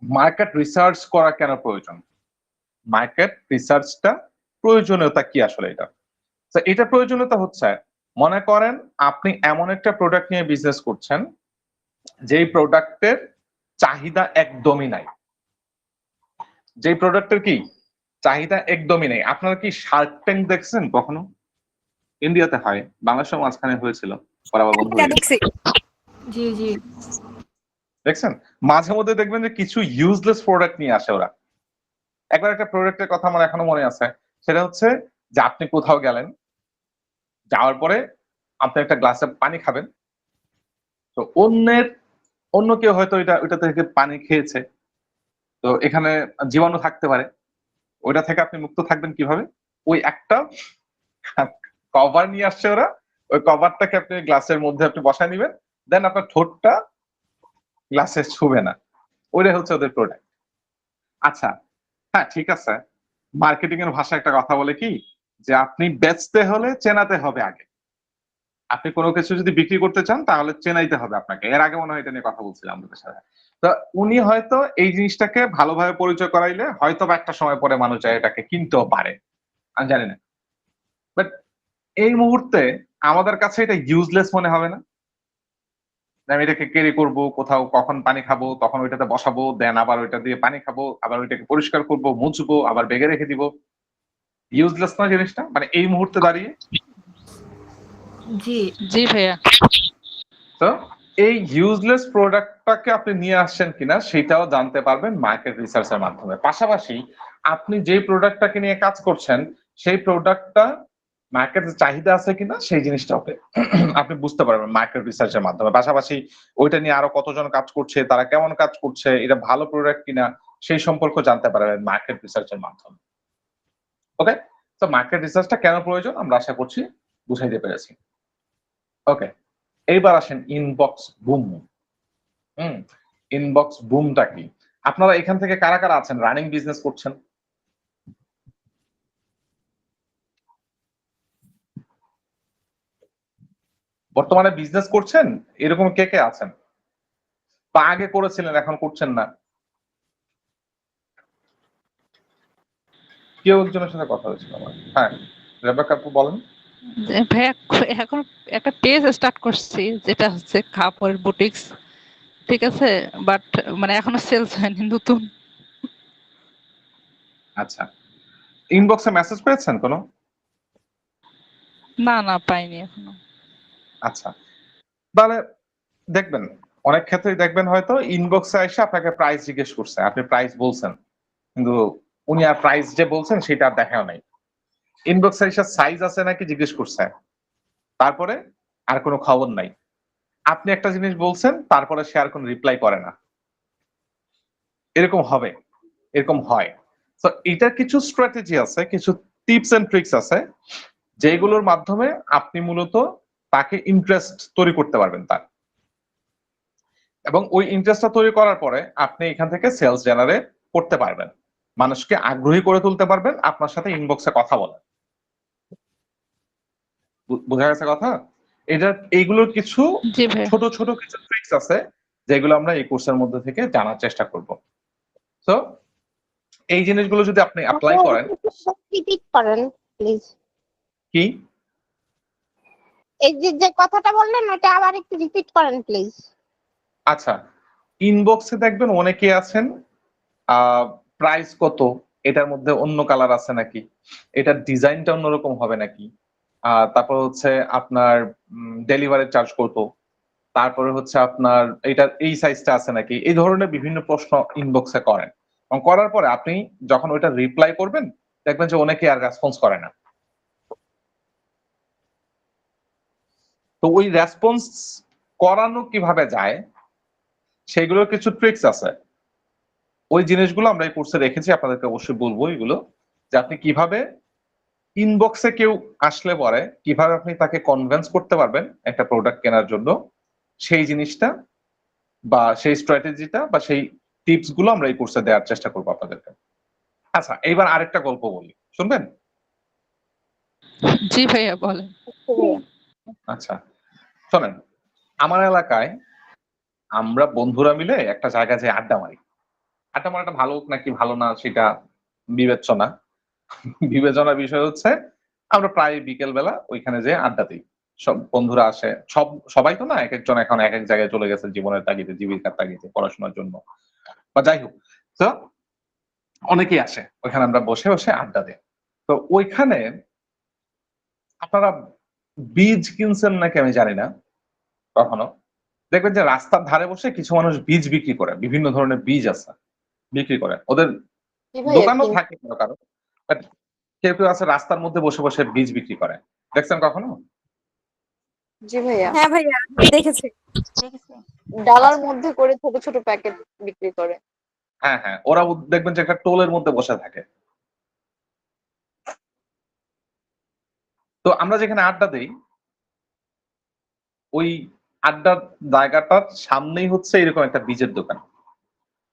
মার্কেট রিসার্চ করা কেন প্রয়োজন। মার্কেট রিসার্চটা প্রয়োজনীয়তা কি আসলে এটা? তো এটা প্রয়োজনীয়তা হচ্ছে, মনে করেন আপনি এমন একটা প্রোডাক্ট নিয়ে বিজনেস করছেন যেই প্রোডাক্টের চাহিদা একদমই নাই, যেই প্রোডাক্টের কি চাহিদা একদমই নেই। আপনারা কি শার্ক ট্যাঙ্ক দেখছেন কখনো? ইন্ডিয়াতে হয়, বাংলাদেশের মাঝখানে হয়েছিল, পরে আবার বন্ধ হয়ে গেছে। জি জি। দেখছেন মাঝে মধ্যে দেখবেন যে কিছু ইউজলেস প্রোডাক্ট নিয়ে আসে ওরা। একবার একটা প্রোডাক্টের কথা আমার এখনো মনে আছে, সেটা হচ্ছে যে আপনি কোথাও গেলেন, যাওয়ার পরে আপনি একটা গ্লাসে পানি খাবেন, তো অন্য কেউ হয়তো ওইটা থেকে পানি খেয়েছে, তো এখানে জীবাণু থাকতে পারে, ওইটা থেকে আপনি মুক্ত থাকবেন কিভাবে? ওই একটা কভার নিয়ে আসছে ওরা, ওই কভারটাকে আপনি গ্লাসের মধ্যে আপনি বসায় নিবেন, দেন আপনার ঠোঁটটা গ্লাসে ছুবে না, ওইটাই হচ্ছে ওদের প্রোডাক্ট। আচ্ছা, হ্যাঁ ঠিক আছে, মার্কেটিং এর ভাষায় একটা কথা বলে কি, যে আপনি বেচতে হলে চেনাতে হবে আগে। আপনি কোনো কিছু যদি বিক্রি করতে চান তাহলে চেনাইতে হবে আপনাকে। এর আগে মনে হয় এটা নিয়ে কথা বলছিলাম আপনাদের সাথে। তো উনি হয়তো এই জিনিসটাকে ভালোভাবে পরিচয় করাইলে হয়তো বা একটা সময় পরে মানুষ এটাকে কিনতেও পারে, আমি জানি না। বাট এই মুহূর্তে আমাদের কাছে এটা ইউজলেস মনে হবে না? আমি এটাকে ক্যারি করবো, কোথাও কখন পানি খাবো তখন ওইটাতে বসাবো, দেন আবার ওইটা দিয়ে পানি খাবো, আবার ওইটাকে পরিষ্কার করবো, মুছবো, আবার ব্যাগে রেখে দিব। ইউজলেস না জিনিসটা, মানে এই মুহূর্তে দাঁড়িয়ে? জি জি ভাইয়া। তো এই ইউজলেস প্রোডাক্টটাকে আপনি নিয়ে আসছেন কিনা সেটাও জানতে পারবেন মার্কেট রিসার্চের মাধ্যমে। পাশাপাশি আপনি যে প্রোডাক্টটাকে নিয়ে কাজ করছেন সেই প্রোডাক্টটা মার্কেটের চাহিদা আছে কিনা সেই জিনিসটাও আপনি বুঝতে পারবেন মার্কেট রিসার্চের মাধ্যমে। পাশাপাশি ওইটা নিয়ে আরো কতজন কাজ করছে, তারা কেমন কাজ করছে, এটা ভালো প্রোডাক্ট কিনা সেই সম্পর্কে জানতে পারবেন মার্কেট রিসার্চের মাধ্যমে। ওকে, তো মার্কেট রিসার্চটা কেন প্রয়োজন আমরা আশা করছি বুঝাইতে পেরেছি। ওকে, এইবার আসেন ইনবক্স বুম। ইনবক্স বুমটা কি? আপনারা এখান থেকে কারা কারা আছেন রানিং বিজনেস করছেন? বর্তমানে বিজনেস করছেন এরকম কে কে আছেন, বা আগে করেছিলেন এখন করছেন না? কেউ একজনের সাথে কথা হয়েছিল আমার। হ্যাঁ, রেবেকা আপু বলেন। ভাইয়া এখন একটা পেজ স্টার্ট করছি, যেটা হচ্ছে কাপড়ের বুটিক্স, ঠিক আছে, বাট মানে এখনো সেলস হয়নি, নতুন। আচ্ছা, ইনবক্সে মেসেজ পেয়েছেন কোনো? না না, পাইনি এখনো। আচ্ছা, তাহলে দেখবেন অনেক ক্ষেত্রেই দেখবেন হয়তো ইনবক্সে এসে আপনাকে প্রাইস জিজ্ঞেস করছে, আপনি প্রাইস বলছেন, কিন্তু উনি আর প্রাইস যে বলছেন সেটা আর দেখাও নাই। ইনবক্সে এসে সাইজ আছে নাকি জিজ্ঞেস করছে, তারপরে আর কোনো খবর নাই। আপনি একটা জিনিস বলছেন, তারপরে সে আর কোনো রিপ্লাই করে না। এরকম হবে, এরকম হয়। তো এটার কিছু স্ট্র্যাটেজি আছে, কিছু টিপস এন্ড ট্রিক্স আছে, যেগুলোর মাধ্যমে আপনি মূলত তাকে ইন্টারেস্ট তৈরি করতে পারবেন তার, এবং ওই ইন্টারেস্টটা তৈরি করার পরে আপনি এখান থেকে সেলস জেনারেট করতে পারবেন, মানুষকে আগ্রহী করে তুলতে পারবেন আপনার সাথে ইনবক্সে কথা বলে। বোঝা গেছে কথা? এটা এইগুলোর কিছু জি ভাইয়া। ছোট ছোট কিছু ট্রিক্স আছে যেগুলো আমরা এই কোর্সের মধ্যে থেকে জানার চেষ্টা করব। তো এই জিনিসগুলো যদি আপনি অ্যাপ্লাই করেন। রিপিট করেন প্লিজ। কি? এই যে কথাটা বললেন ওটা আবার একটু রিপিট করেন প্লিজ। আচ্ছা, ইনবক্সে দেখবেন অনেকে আছেন, প্রাইস কত, এটার মধ্যে অন্য কালার আছে নাকি, এটার ডিজাইনটা অন্যরকম হবে নাকি, তারপর হচ্ছে আপনার ডেলিভারি চার্জ কত, তারপরে হচ্ছে আপনার এটার এই সাইজটা আছে নাকি, এই ধরনের বিভিন্ন প্রশ্ন ইনবক্সে করেন। এবং করার পরে আপনি যখন ওইটা রিপ্লাই করবেন দেখবেন যে অনেকে আর রেসপন্স করে না। তো ওই রেসপন্স করানো কিভাবে যায় সেগুলোর কিছু ট্রিক্স আছে। ওই জিনিসগুলো আমরা এই কোর্সে রেখেছি, আপনাদেরকে অবশ্যই বলবো এগুলো, যে আপনি কিভাবে ইনবক্সে কেউ আসলে পরে কিভাবে আপনি তাকে কনভিন্স করতে পারবেন একটা প্রোডাক্ট কেনার জন্য, সেই জিনিসটা বা সেই স্ট্র্যাটেজিটা বা সেই টিপস গুলো আমরা এই কোর্সে দেওয়ার চেষ্টা করবো আপনাদেরকে। আচ্ছা, এইবার আরেকটা গল্প বলি, শুনবেন? জি ভাইয়া বলেন। আচ্ছা, শোনেন, আমার এলাকায় আমরা বন্ধুরা মিলে একটা জায়গায় যে আড্ডা মারি। আড্ডা মারাটা ভালো নাকি ভালো না সেটা বিবেচ্য না, বিবেচনার বিষয় হচ্ছে আমরা প্রায় বিকেল বেলা ওইখানে যে আড্ডা দিই। সব বন্ধুরা আসে, সবাই তো না, এক একজন এখন এক এক জায়গায় চলে গেছে জীবনের তাগিদে, জীবিকার তাগিদে, পড়াশোনার জন্য বা যাই হোক। তো অনেকেই আসে ওইখানে, আমরা বসে বসে আড্ডা দিই। তো ওইখানে আপনারা বীজ কিনছেন নাকি আমি জানি না, কখনো দেখবেন যে রাস্তার ধারে বসে কিছু মানুষ বীজ বিক্রি করে, বিভিন্ন ধরনের বীজ আছে বিক্রি করে, ওদের জি ভাইয়া, দোকানও থাকে কারো কারো, বাট কেউ কেউ আছে রাস্তার মধ্যে বসে বসে বীজ বিক্রি করে। দেখছেন কখনো? জি ভাইয়া, হ্যাঁ ভাইয়া, দেখেছি। ডালার আচ্ছা। মধ্যে করে ছোট ছোট প্যাকেট বিক্রি করে। হ্যাঁ হ্যাঁ, ওরা দেখবেন যে একটা টোলের মধ্যে বসে থাকে। তো আমরা যেখানে আড্ডা দিই, ওই আড্ডার জায়গাটার সামনেই হচ্ছে এরকম একটা বীজের দোকান।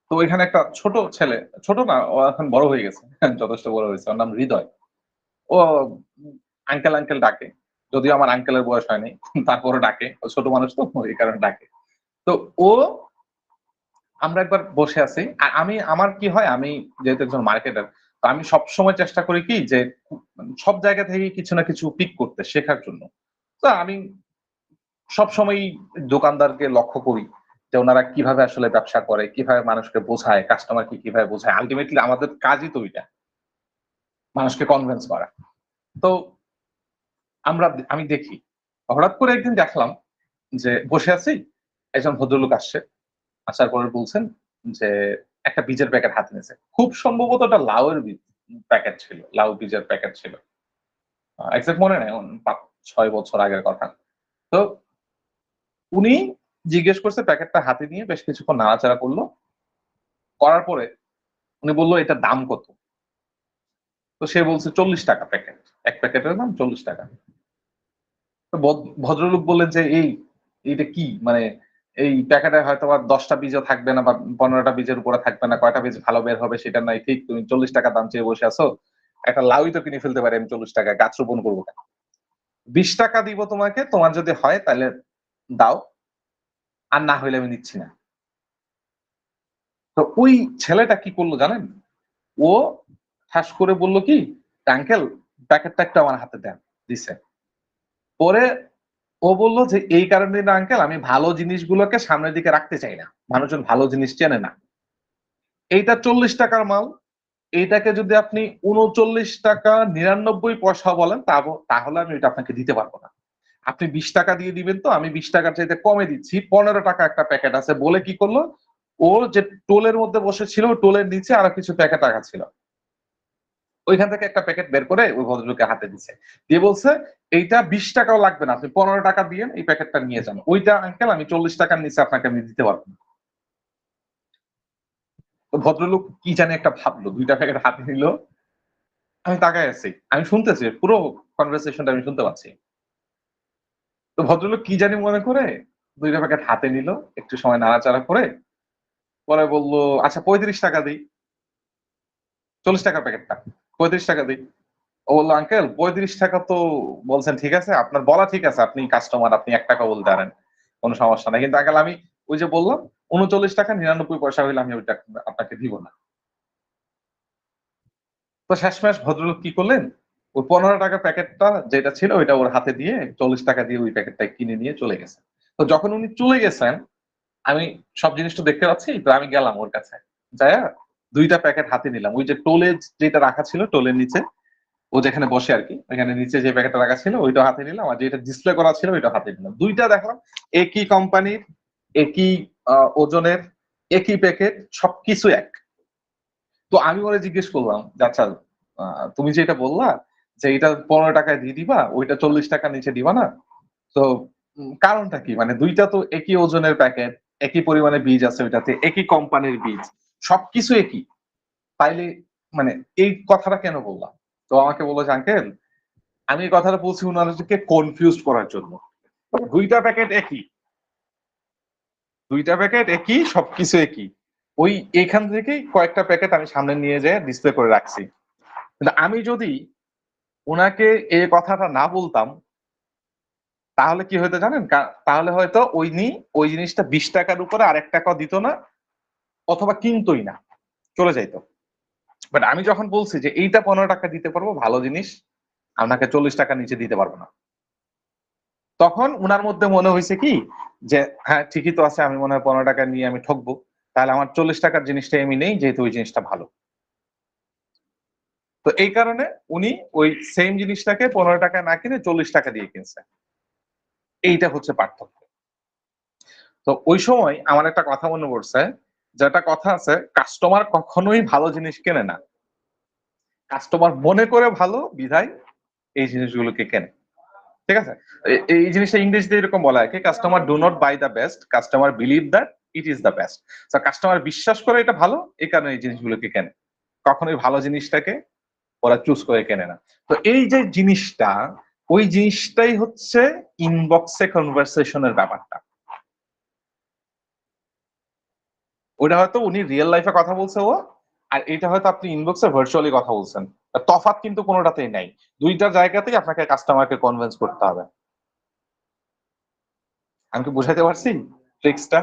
তো ওইখানে একটা ছোট ছেলে, ছোট না, ও এখন বড় হয়ে গেছে, যথেষ্ট বড় হয়েছে, ওর নাম হৃদয়। ও আঙ্কেল আঙ্কেল ডাকে, যদিও আমার আঙ্কেলের বয়স হয়নি, তারপরে ডাকে, ও ছোট মানুষ তো এই কারণে ডাকে। তো ও, আমরা একবার বসে আছি, আর আমি, আমার কি হয়, আমি যেহেতু একজন মার্কেটার, তো আমি সবসময় চেষ্টা করি কি যে সব জায়গা থেকে কিছু না কিছু পিক করতে, শেখার জন্য। তো আমি সবসময় দোকানদারকে লক্ষ্য করি যে ওনারা কিভাবে আসলে ব্যবসা করে, কিভাবে মানুষকে বোঝায়, কাস্টমারকে কিভাবে বোঝায়। আলটিমেটলি আমাদের কাজই তো ওইটা, মানুষকে কনভিন্স করা। তো আমি দেখি, হঠাৎ করে একদিন দেখলাম যে বসে আছি, একজন ভদ্রলোক আসছে, আসার পরে বলছেন যে একটা বীজের প্যাকেট হাতে নিয়েছে, খুব সম্ভবত একটা লাউয়ের বীজ প্যাকেট ছিল, লাউ বীজের প্যাকেট ছিল, এক্সাক্ট মনে নেই, 5-6 বছর আগের কথা। তো উনি জিজ্ঞেস করছে, প্যাকেটটা হাতে নিয়ে বেশ কিছুক্ষণ নাড়াচাড়া করলো, করার পরে উনি বললো এটার দাম কত। তো সে বলছে 40 টাকা প্যাকেট, এক প্যাকেটের দাম 40 টাকা। তো ভদ্রলোক বললেন যে এইটা কি, মানে এই প্যাকেটে হয়তো বা 10টা বীজও থাকবে না বা 15টা বীজের উপরে থাকবে না, কয়টা বীজ ভালো বের হবে সেটা নাই ঠিক, তুমি 40 টাকা দাম চেয়ে বসে আছো, একটা লাউই তো কিনে ফেলতে পারি আমি 40 টাকায়, গাছ রোপণ করবো কেন? 20 টাকা দিব তোমাকে, তোমার যদি হয় তাহলে দাও, আর না হইলে আমি নিচ্ছি না। তো ওই ছেলেটা কি করলো জানেন, ও ঠাস করে বলল কি, আঙ্কেল প্যাকেটটা একটু আমার হাতে দেন, দিছে। পরে ও বলল যে এই কারণে না আঙ্কেল, আমি ভালো জিনিসগুলোকে সামনের দিকে রাখতে চাই না, মানুষজন ভালো জিনিস চেনে না। এইটা 40 টাকার মাল, এইটাকে যদি আপনি 39 টাকা 99 পয়সা বলেন তাহলে আমি এটা আপনাকে দিতে পারবো না। আপনি 20 টাকা দিয়ে দিবেন, তো আমি 20 টাকার চাইতে কমে দিচ্ছি, 15 টাকা একটা প্যাকেট আছে বলে কি করলো, ও যে টোলের মধ্যে বসেছিল টোলের নিচে আরো কিছু প্যাকেট রাখা ছিল, ওইখান থেকে একটা প্যাকেট বের করে ওই ভদ্রলোকের হাতে দিচ্ছে, দিয়ে বলছে এইটা 20 টাকাও লাগবে না, আপনি 15 টাকা দিয়ে এই প্যাকেটটা নিয়ে যান, ওইটা আঙ্কেল আমি 40 টাকার নিচে আপনাকে আমি দিতে পারবো না। তো ভদ্রলোক কি জানি একটা ভাবলো, 2টা প্যাকেট হাতে নিল, আমি তাকায় আছি, আমি শুনতেছি পুরো কনভারসেশনটা আমি শুনতে পাচ্ছি। তো ভদ্রলোক কি জানি মনে করে 2টা প্যাকেট হাতে নিল, একটু সময় নাড়াচাড়া করে পরে বললো আচ্ছা 35 টাকা দিই, 40 টাকার প্যাকেটটা 35 টাকা দিই। ও বললো আঙ্কেল 35 টাকা তো বলছেন, ঠিক আছে আপনার বলা ঠিক আছে, আপনি কাস্টমার, আপনি 1 টাকা বলতে পারেন, কোনো সমস্যা নাই, কিন্তু আঙ্কেল আমি ওই যে বললাম 39 টাকা 99 পয়সা হইলে আমি ওইটা আপনাকে দিব না। তো শেষমেশ ভদ্রলোক কি করলেন, ওই 15 টাকা প্যাকেটটা যেটা ছিল ওইটা ওর হাতে দিয়ে 40 টাকা দিয়ে ওই প্যাকেটটা কিনে নিয়ে চলে গেছে। তো যখন উনি চলে গেছেন, আমি সব জিনিসটা দেখতে পাচ্ছি, তো আমি গেলাম ওর কাছে, যায়া 2টা প্যাকেট হাতে নিলাম, ওই যে টোলে যেটা রাখা ছিল টোলের নিচে, ও যেখানে বসে আর কি, ওইখানে নিচে যে প্যাকেটটা রাখা ছিল ওইটা হাতে নিলাম, আর যেটা ডিসপ্লে করা ছিল ওইটা হাতে নিলাম। 2টা দেখলাম একই কোম্পানির, একই ওজনের, একই প্যাকেট, সবকিছু এক। তো আমি ওরে জিজ্ঞেস করলাম যে আচ্ছা তুমি যে এটা বললা যে এটা 15 টাকায় দিয়ে দিবা, ওইটা 40 টাকার নিচে দিবা না, তো কারণটা কি, মানে 2টা তো একই ওজনের প্যাকেট, একই পরিমাণে বীজ আছে ওইটাতে, একই কোম্পানির বীজ, সবকিছু একই, তাইলে মানে এই কথাটা কেন বললাম? তো আমাকে বললো যে আঙ্কেল আমি এই কথাটা বলছি ওনাদেরকে কনফিউজ করার জন্য, 2টা প্যাকেট একই, 2টা প্যাকেট একই, সবকিছু একই, ওই এখান থেকেই কয়েকটা প্যাকেট আমি সামনে নিয়ে যেয়ে ডিসপ্লে করে রাখছি। কিন্তু আমি যদি ওনাকে এই কথাটা না বলতাম তাহলে কি হয়তো জানেন, তাহলে হয়তো ওই জিনিসটা 20 টাকার উপরে আর 1 টাকাও দিত না, অথবা কিনতোই না, চলে যাইতো। বাট আমি যখন বলছি যে এইটা 15 টাকা দিতে পারবো ভালো জিনিস, আপনাকে 40 টাকার নিচে দিতে পারবো না, তখন উনার মধ্যে মনে হয়েছে কি যে হ্যাঁ ঠিকই তো আছে, আমি মনে হয় 15 টাকা নিয়ে আমি ঠকবো, তাহলে আমার 40 টাকার জিনিসটাই আমি নেই, যেহেতু ওই জিনিসটা ভালো। তো এই কারণে উনি ওই সেম জিনিসটাকে 15 টাকা না কিনে 40 টাকা দিয়ে কিনছে, এইটা হচ্ছে পার্থক্য। তো ওই সময় আমার একটা কথা মনে পড়ছে, যেটা কথা আছে, কাস্টমার কখনোই ভালো জিনিস কেনে না, কাস্টমার মনে করে ভালো বিধায় এই জিনিসগুলোকে কেনে। ঠিক আছে, এই জিনিসটা ইংরেজিতে এরকম বলা হয় কি, customer do not buy the best, customer believe that it is the best. Customer বিশ্বাস করে এটা ভালো, এই কারণে এই জিনিসগুলোকে কেনে, কখনোই ভালো জিনিসটাকে ওরা চুজ করে কেনে না। তো এই যে জিনিসটা, ওই জিনিসটাই হচ্ছে ইনবক্সে কনভারসেশনের ব্যাপারটা। ওইটা হয়তো উনি রিয়েল লাইফে কথা বলছে ও, আর এটা হয়তো আপনি ইনবক্সে ভার্চুয়ালি কথা বলছেন, তফাৎ কিন্তু কোনোটাতেই নাই, 2টা জায়গাতেই আপনাকে কাস্টমারকে কনভিন্স করতে হবে। আমি কি বুঝাইতে পারছি ট্রিক্সটা?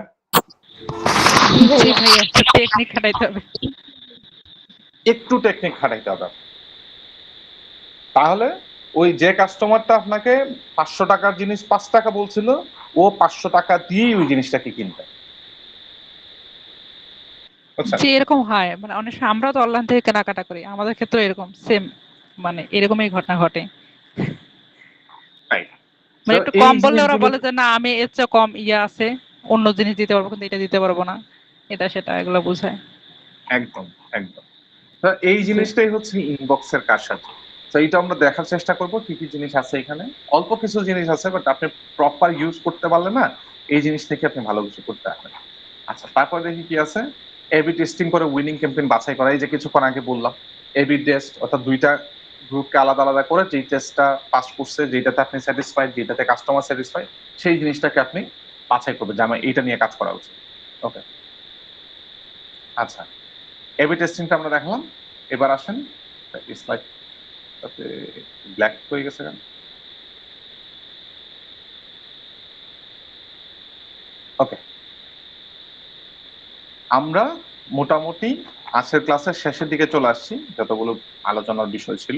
জি ভাইয়া, একটু টেকনিক খাটাইতে হবে। একটু টেকনিক খাটাইতে হবে, তাহলে ওই যে কাস্টমারটা আপনাকে 500 টাকার জিনিস 5 টাকা বলছিল, ও 500 টাকা দিয়েই ওই জিনিসটাকে কিনবে। বুঝছেন? যে এরকম হয়, মানে অনেক সময় আমরাও তো অনলাইন থেকে কেনাকাটা করি, আমাদের ক্ষেত্রে এরকম সেম, মানে এরকমই ঘটনা ঘটে। Right. মানে So, একটু এই কম বললে ওরা জিনিসগুলো বলে যে না আমি এর চেয়ে কম ইয়ে আছে, অন্য জিনিস দিতে পারবো কিন্তু এটা দিতে পারবো না, এটা সেটা এগুলো বোঝায়। একদম একদম। তো এই জি জিনিসটাই হচ্ছে ইনবক্সের কারসাজি। তো এইটা আমরা দেখার চেষ্টা করব কি কি জিনিস আছে এখানে। অল্প কিছু জিনিস আছে, বাট আপনি প্রপার ইউজ করতে পারলে না এই জিনিস থেকে আপনি ভালো কিছু করতে পারবেন। আচ্ছা, তারপর দেখি কি আছে। এবি টেস্টিং করে উইনিং ক্যাম্পেইন বাছাই করা, এই যে কিছুক্ষণ আগে বললাম, এবি টেস্ট অর্থাৎ 2টা গ্রুপকে আলাদা আলাদা করে যেই টেস্টটা পাস করছে, যেটাতে আপনি স্যাটিসফাইড, যেটাতে কাস্টমার স্যাটিসফাইড, সেই জিনিসটাকে আপনি বাছাই করবেন যে আমার এইটা নিয়ে কাজ করা উচিত। ওকে, আচ্ছা, এবি টেস্টিংটা আমরা দেখলাম। এবার আসেন স্লাইড ব্ল্যাক হয়ে গেছে কেন? ওকে, আমরা মোটামুটি আজকের ক্লাসের শেষের দিকে চলে আসছি। যতগুলো আলোচনার বিষয় ছিল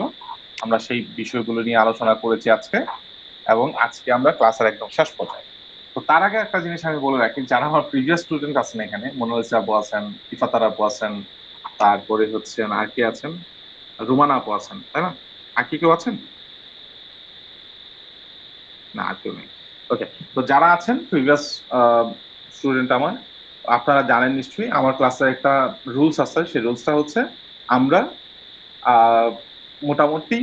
আমরা সেই বিষয়গুলো নিয়ে আলোচনা করেছি আজকে, এবং আজকে আমরা ক্লাসের একদম শেষ পর্যায়ে। তো তার আগে একটা জিনিস আমি বলে রাখি, যারা আমার প্রিভিয়াস স্টুডেন্ট আছেন এখানে, মনোরঞ্জন আপু আছেন, ইফাতার আপু আছেন, তারপরে হচ্ছে আর কি আছেন, রুমানা আপু আছেন, তাই না? আর কি কেউ আছেন? না, আর কেউ নেই। ওকে, তো যারা আছেন প্রিভিয়াস স্টুডেন্ট আমার, আপনারা জানেন নিশ্চয়ই আমার ক্লাসের একটা রুলস আছে। সেই রুলসটা হচ্ছে আমরা মোটামুটি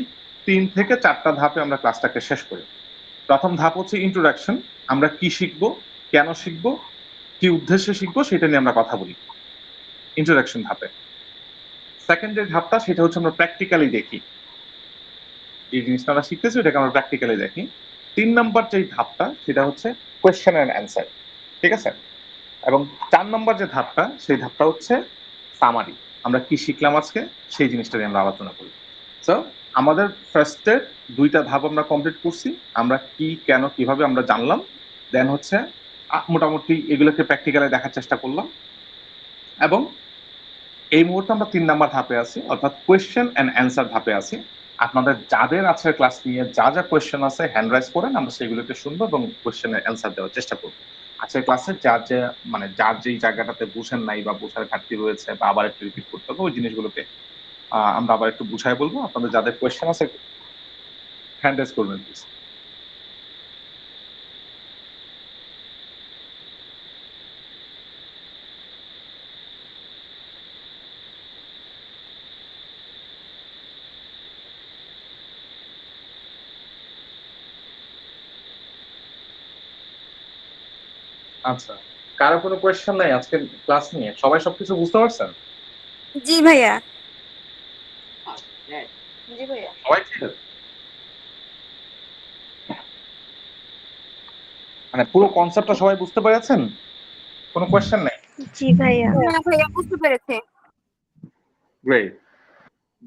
3 থেকে 4টা ধাপে আমরা ক্লাসটাকে শেষ করি। প্রথম ধাপ হচ্ছে ইন্ট্রোডাকশন, আমরা কি শিখবো, কেন শিখবো, কি উদ্দেশ্যে শিখবো সেটা নিয়ে আমরা কথা বলি ইন্ট্রোডাকশন ধাপে। সেকেন্ড যে ধাপটা সেটা হচ্ছে আমরা প্র্যাকটিক্যালি দেখি, এই জিনিসটা আমরা শিখতেছি ওটাকে আমরা প্র্যাকটিক্যালি দেখি। 3 নম্বর যে ধাপটা সেটা হচ্ছে কোয়েশ্চেন এন্ড অ্যান্সার, ঠিক আছে? এবং 4 নম্বর যে ধাপটা সেই ধাপটা হচ্ছে সামারি, আমরা কি শিখলাম আজকে সেই জিনিসটা নিয়ে আমরা আলোচনা করি। সো আমাদের ফার্স্টের 2টা ধাপ আমরা কমপ্লিট করছি, আমরা কি কেন কিভাবে আমরা জানলাম, দেন হচ্ছে মোটামুটি এগুলোকে প্র্যাকটিক্যালি দেখার চেষ্টা করলাম, এবং এই মুহূর্তে আমরা 3 নাম্বার ধাপে আছি, অর্থাৎ কোয়েশ্চেন এন্ড অ্যান্সার ধাপে আছি। আপনাদের যাদের আছে ক্লাস নিয়ে যা যা কোয়েশ্চেন আছে হ্যান্ড রাইজ করেন, আমরা সেগুলোকে শুনবো এবং কোয়েশ্চেনের অ্যান্সার দেওয়ার চেষ্টা করবো। আজকের ক্লাসে যার যেই জায়গাটাতে বুঝেন নাই বা বোঝার ঘাটতি রয়েছে বা আবার একটু রিপিট করতে হবে, ওই জিনিসগুলোকে আমরা আবার একটু বুঝাই বলবো। আপনাদের যাদের কোয়েশ্চেন আছে হ্যান্ড রাইজ করবেন প্লিজ। আচ্ছা, কারো কোনো কোয়েশ্চেন নাই আজকের ক্লাস নিয়ে? সবাই সবকিছু বুঝতে পারছেন? জি ভাইয়া। জি ভাইয়া। সবাই ক্লিয়ার? মানে পুরো কনসেপ্টটা সবাই বুঝতে পেরেছেন? কোনো কোয়েশ্চেন নাই? জি ভাইয়া। হ্যাঁ ভাইয়া বুঝতে পেরেছি। গ্রেট,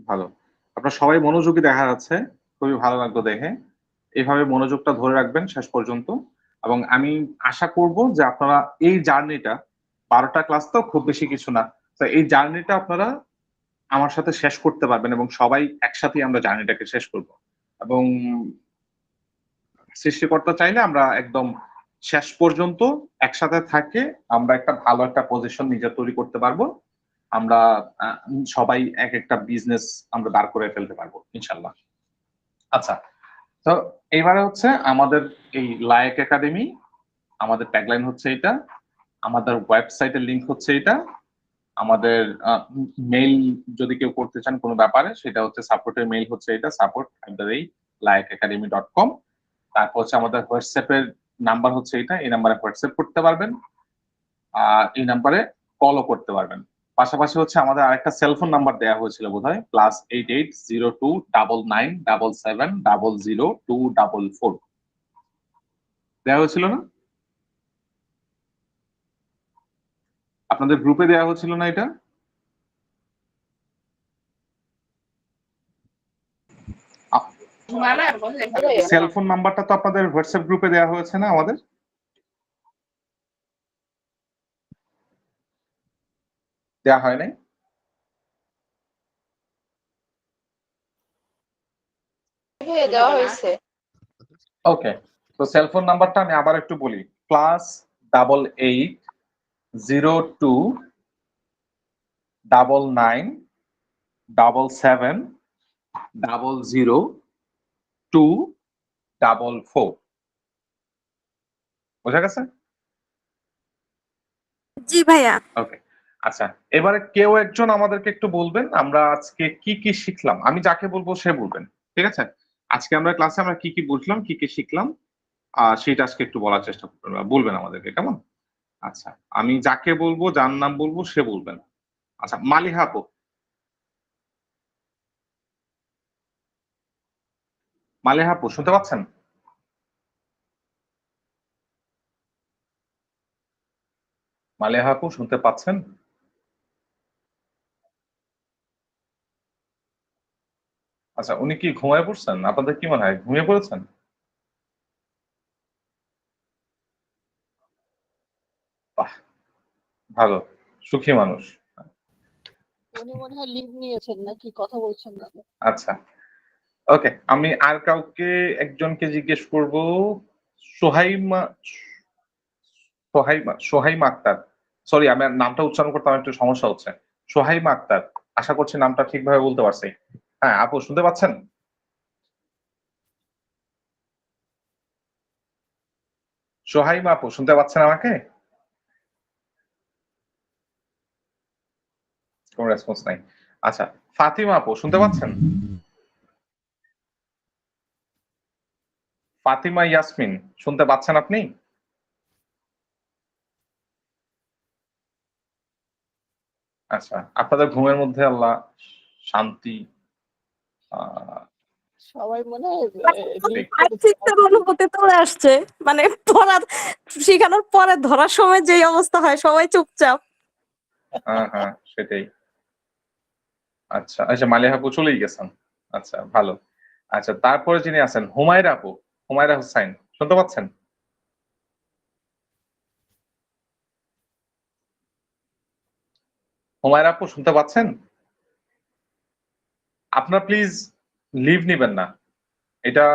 ভালো। আপনার সবাই মনোযোগী দেখা যাচ্ছে, খুবই ভালো লাগলো দেখে। এইভাবে মনোযোগটা ধরে রাখবেন শেষ পর্যন্ত, এবং আমি আশা করব যে আপনারা এই জার্নিটা, 12টা ক্লাস তো খুব বেশি কিছু না, তো এই জার্নিটা আপনারা আমার সাথে শেষ করতে পারবেন এবং সবাই একসাথে আমরা জার্নিটাকে শেষ করব। এবং সৃষ্টিকর্তা চাইলে আমরা একদম শেষ পর্যন্ত একসাথে থাকে আমরা একটা ভালো একটা পজিশন নিজে তৈরি করতে পারবো। আমরা সবাই এক একটা বিজনেস আমরা দাঁড় করে ফেলতে পারবো ইনশাল্লাহ। আচ্ছা, তো এইবারে হচ্ছে আমাদের এই লায়েক একাডেমি, আমাদের ট্যাগলাইন হচ্ছে এটা, আমাদের ওয়েবসাইটের লিংক হচ্ছে এটা, আমাদের মেইল যদি কেউ করতে চান কোনো ব্যাপারে সেটা হচ্ছে সাপোর্টের মেইল হচ্ছে এটা, support@laekacademy.com। তারপর হচ্ছে আমাদের হোয়াটসঅ্যাপের নাম্বার হচ্ছে এটা, এই নাম্বারে হোয়াটসঅ্যাপ করতে পারবেন, আর এই নাম্বারে কলও করতে পারবেন। পাশাপাশি হচ্ছে আমাদের আরেকটা সেলফোন নাম্বার দেওয়া হয়েছিল বোধহয়, +88029977000244 দেওয়া হয়েছিল না? আপনাদের গ্রুপে দেওয়া হয়েছিল না এটা? সেলফোন নাম্বারটা তো আপনাদের হোয়াটসঅ্যাপ গ্রুপে দেওয়া হয়েছে না আমাদের? দেওয়া হয় নাই? ভাইয়া দেওয়া হয়েছে। ওকে, তো সেলফোন নাম্বারটা আমি আবার একটু বলি, +88029977000244। বোঝা গেছে? জি ভাইয়া। ওকে, আচ্ছা, এবারে কেউ একজন আমাদেরকে একটু বলবেন আমরা আজকে কি কি শিখলাম। আমি যাকে বলবো সে বলবেন, ঠিক আছে? আজকে আমরা ক্লাসে আমরা কি কি বুঝলাম, কি কি শিখলাম, সেটা আজকে একটু বলার চেষ্টা করবেন বা বলবেন আমাদেরকে, কেমন? আচ্ছা, আমি যাকে বলবো, যার নাম বলবো সে বলবেন। আচ্ছা, মালিহা আপু। মালিহা আপু শুনতে পাচ্ছেন? মালিহা আপু শুনতে পাচ্ছেন? আচ্ছা, উনি কি ঘুমায় পড়ছেন? আপনাদের কি মনে হয় ঘুমিয়ে পড়েছেন? বাহ, ভালো, সুখী মানুষ। উনি মনে হয় লিভ নিয়েছেন নাকি, কথা বলছেন না। আচ্ছা, ওকে, আমি আর কাউকে একজনকে জিজ্ঞেস করব। সোহাইমা, সোহাইমা আক্তার। সরি, আমার নামটা উচ্চারণ করতে আমার একটু সমস্যা হচ্ছে। সোহাইমা আক্তার, আশা করছি নামটা ঠিকভাবে বলতে পারছি। হ্যাঁ আপু, শুনতে পাচ্ছেন? সোহাইমা আপু, শুনতে পাচ্ছেন আমাকে? কোনো রেসপন্স নাই। আচ্ছা, ফাতিমা আপু, শুনতে পাচ্ছেন? ফাতিমা ইয়াসমিন, শুনতে পাচ্ছেন আপনি? আচ্ছা, আপনাদের ঘুমের মধ্যে আল্লাহ শান্তি সবাই মনে হয় লিভ শিক্ষার অনুভূতি চলে আসছে, মানে পড়ার শেখানোর পরে ধরার সময় যেই অবস্থা হয় সবাই চুপচাপ। হ্যাঁ, সেটাই। আচ্ছা আচ্ছা, মালিহা আপু চলেই গেছেন। আচ্ছা, ভালো। আচ্ছা, তারপরে যিনি আছেন হুমায়রা আপু, হুমায়রা হোসাইন, শুনতে পাচ্ছেন? হুমায়রা আপু, শুনতে পাচ্ছেন? আপনার প্লিজ লিভ নিবেন না, এটা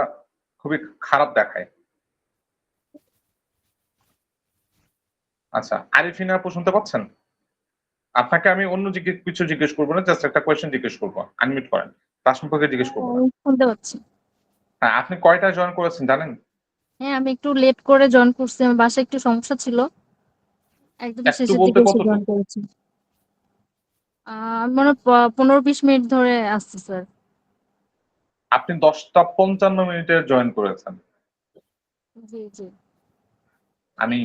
খুবই খারাপ দেখায়। আচ্ছা, আরিফিনা আপু, শুনতে পাচ্ছেন? আপনাকে আমি অন্য কিছু জিজ্ঞেস করবো না, জাস্ট একটা কোয়েশ্চেন জিজ্ঞেস করবো। আনমিউট করেন, তার সম্পর্কে জিজ্ঞেস করবো না। শুনতে পাচ্ছি। হ্যাঁ, আপনি কয়টা জয়েন করেছেন জানেন? হ্যাঁ, আমি একটু লেট করে জয়েন করছি, আমার বাসায় একটু সমস্যা ছিল, একদম একটু শেষের বলতে দিকে এসে কতটুকু? জয়েন করেছি। আমি মনে হয় 15-20 মিনিট ধরে আসছি স্যার। আপনি 10টা 55 মিনিটে জয়েন করেছেন, জি জি। আমি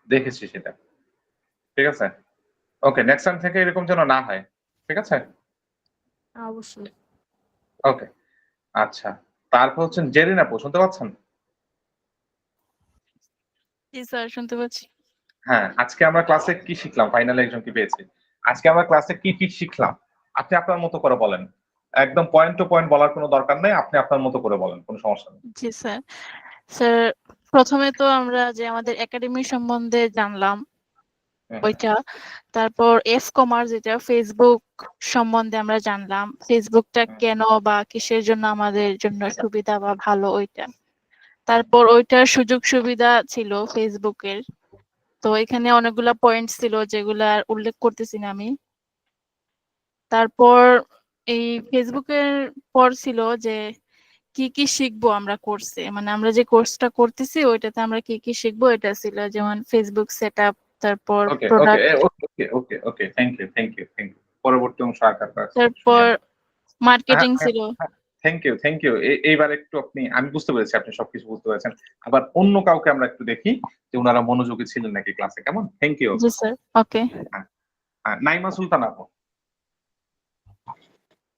দেখেছি সেটা। ঠিক আছে, ওকে, নেক্সট টাইম থেকে এরকম যেন না হয়। ঠিক আছে, অবশ্যই। ওকে। আচ্ছা, তারপর হচ্ছেন জেরিন আপু, শুনতে পাচ্ছেন? জি স্যার, শুনতে পাচ্ছি। হ্যাঁ, আজকে আমরা ক্লাসে কি শিখলাম? ফাইনালে একজনকে পেয়েছি। আজকে আমরা ক্লাসে কি শিখলাম? আপনি আপনার মতো করে বলেন। একদম পয়েন্ট টু পয়েন্ট বলার কোনো দরকার নেই, আপনি আপনার মতো করে বলেন, কোনো সমস্যা নেই। জি স্যার। স্যার, প্রথমে তো আমরা যে আমাদের একাডেমি সম্বন্ধে জানলাম হুম, ওইটা, তারপর কমার্স যেটা ফেসবুক সম্বন্ধে আমরা জানলাম, ফেসবুকটা কেন বা কিসের জন্য আমাদের জন্য সুবিধা বা ভালো ওইটা। তারপর ওইটার সুযোগ সুবিধা ছিল ফেসবুকের, তো এখানে অনেকগুলা পয়েন্ট ছিল যেগুলা আর উল্লেখ করতেছি না আমি। তারপর এই ফেসবুকের পর ছিল যে কি কি শিখবো আমরা কোর্সে, মানে আমরা যে কোর্সটা করতেছি ওইটাতে আমরা কি কি শিখবো এটা ছিল, যেমন ফেসবুক সেটআপ, তারপর okay okay product, okay okay okay, thank you. পরবর্তী অংশ আকার তারপর মার্কেটিং ছিল। Thank you. এইবার একটু আমি বুঝতে পেরেছি আপনি সবকিছু বুঝতে পেরেছেন। আবার অন্য কাউকে আমরা একটু দেখি যে ওনারা মনোযোগী ছিলেন নাকি ক্লাসে, কেমন? Thank you. জি স্যার, ওকে। নাইমা সুলতান আপু।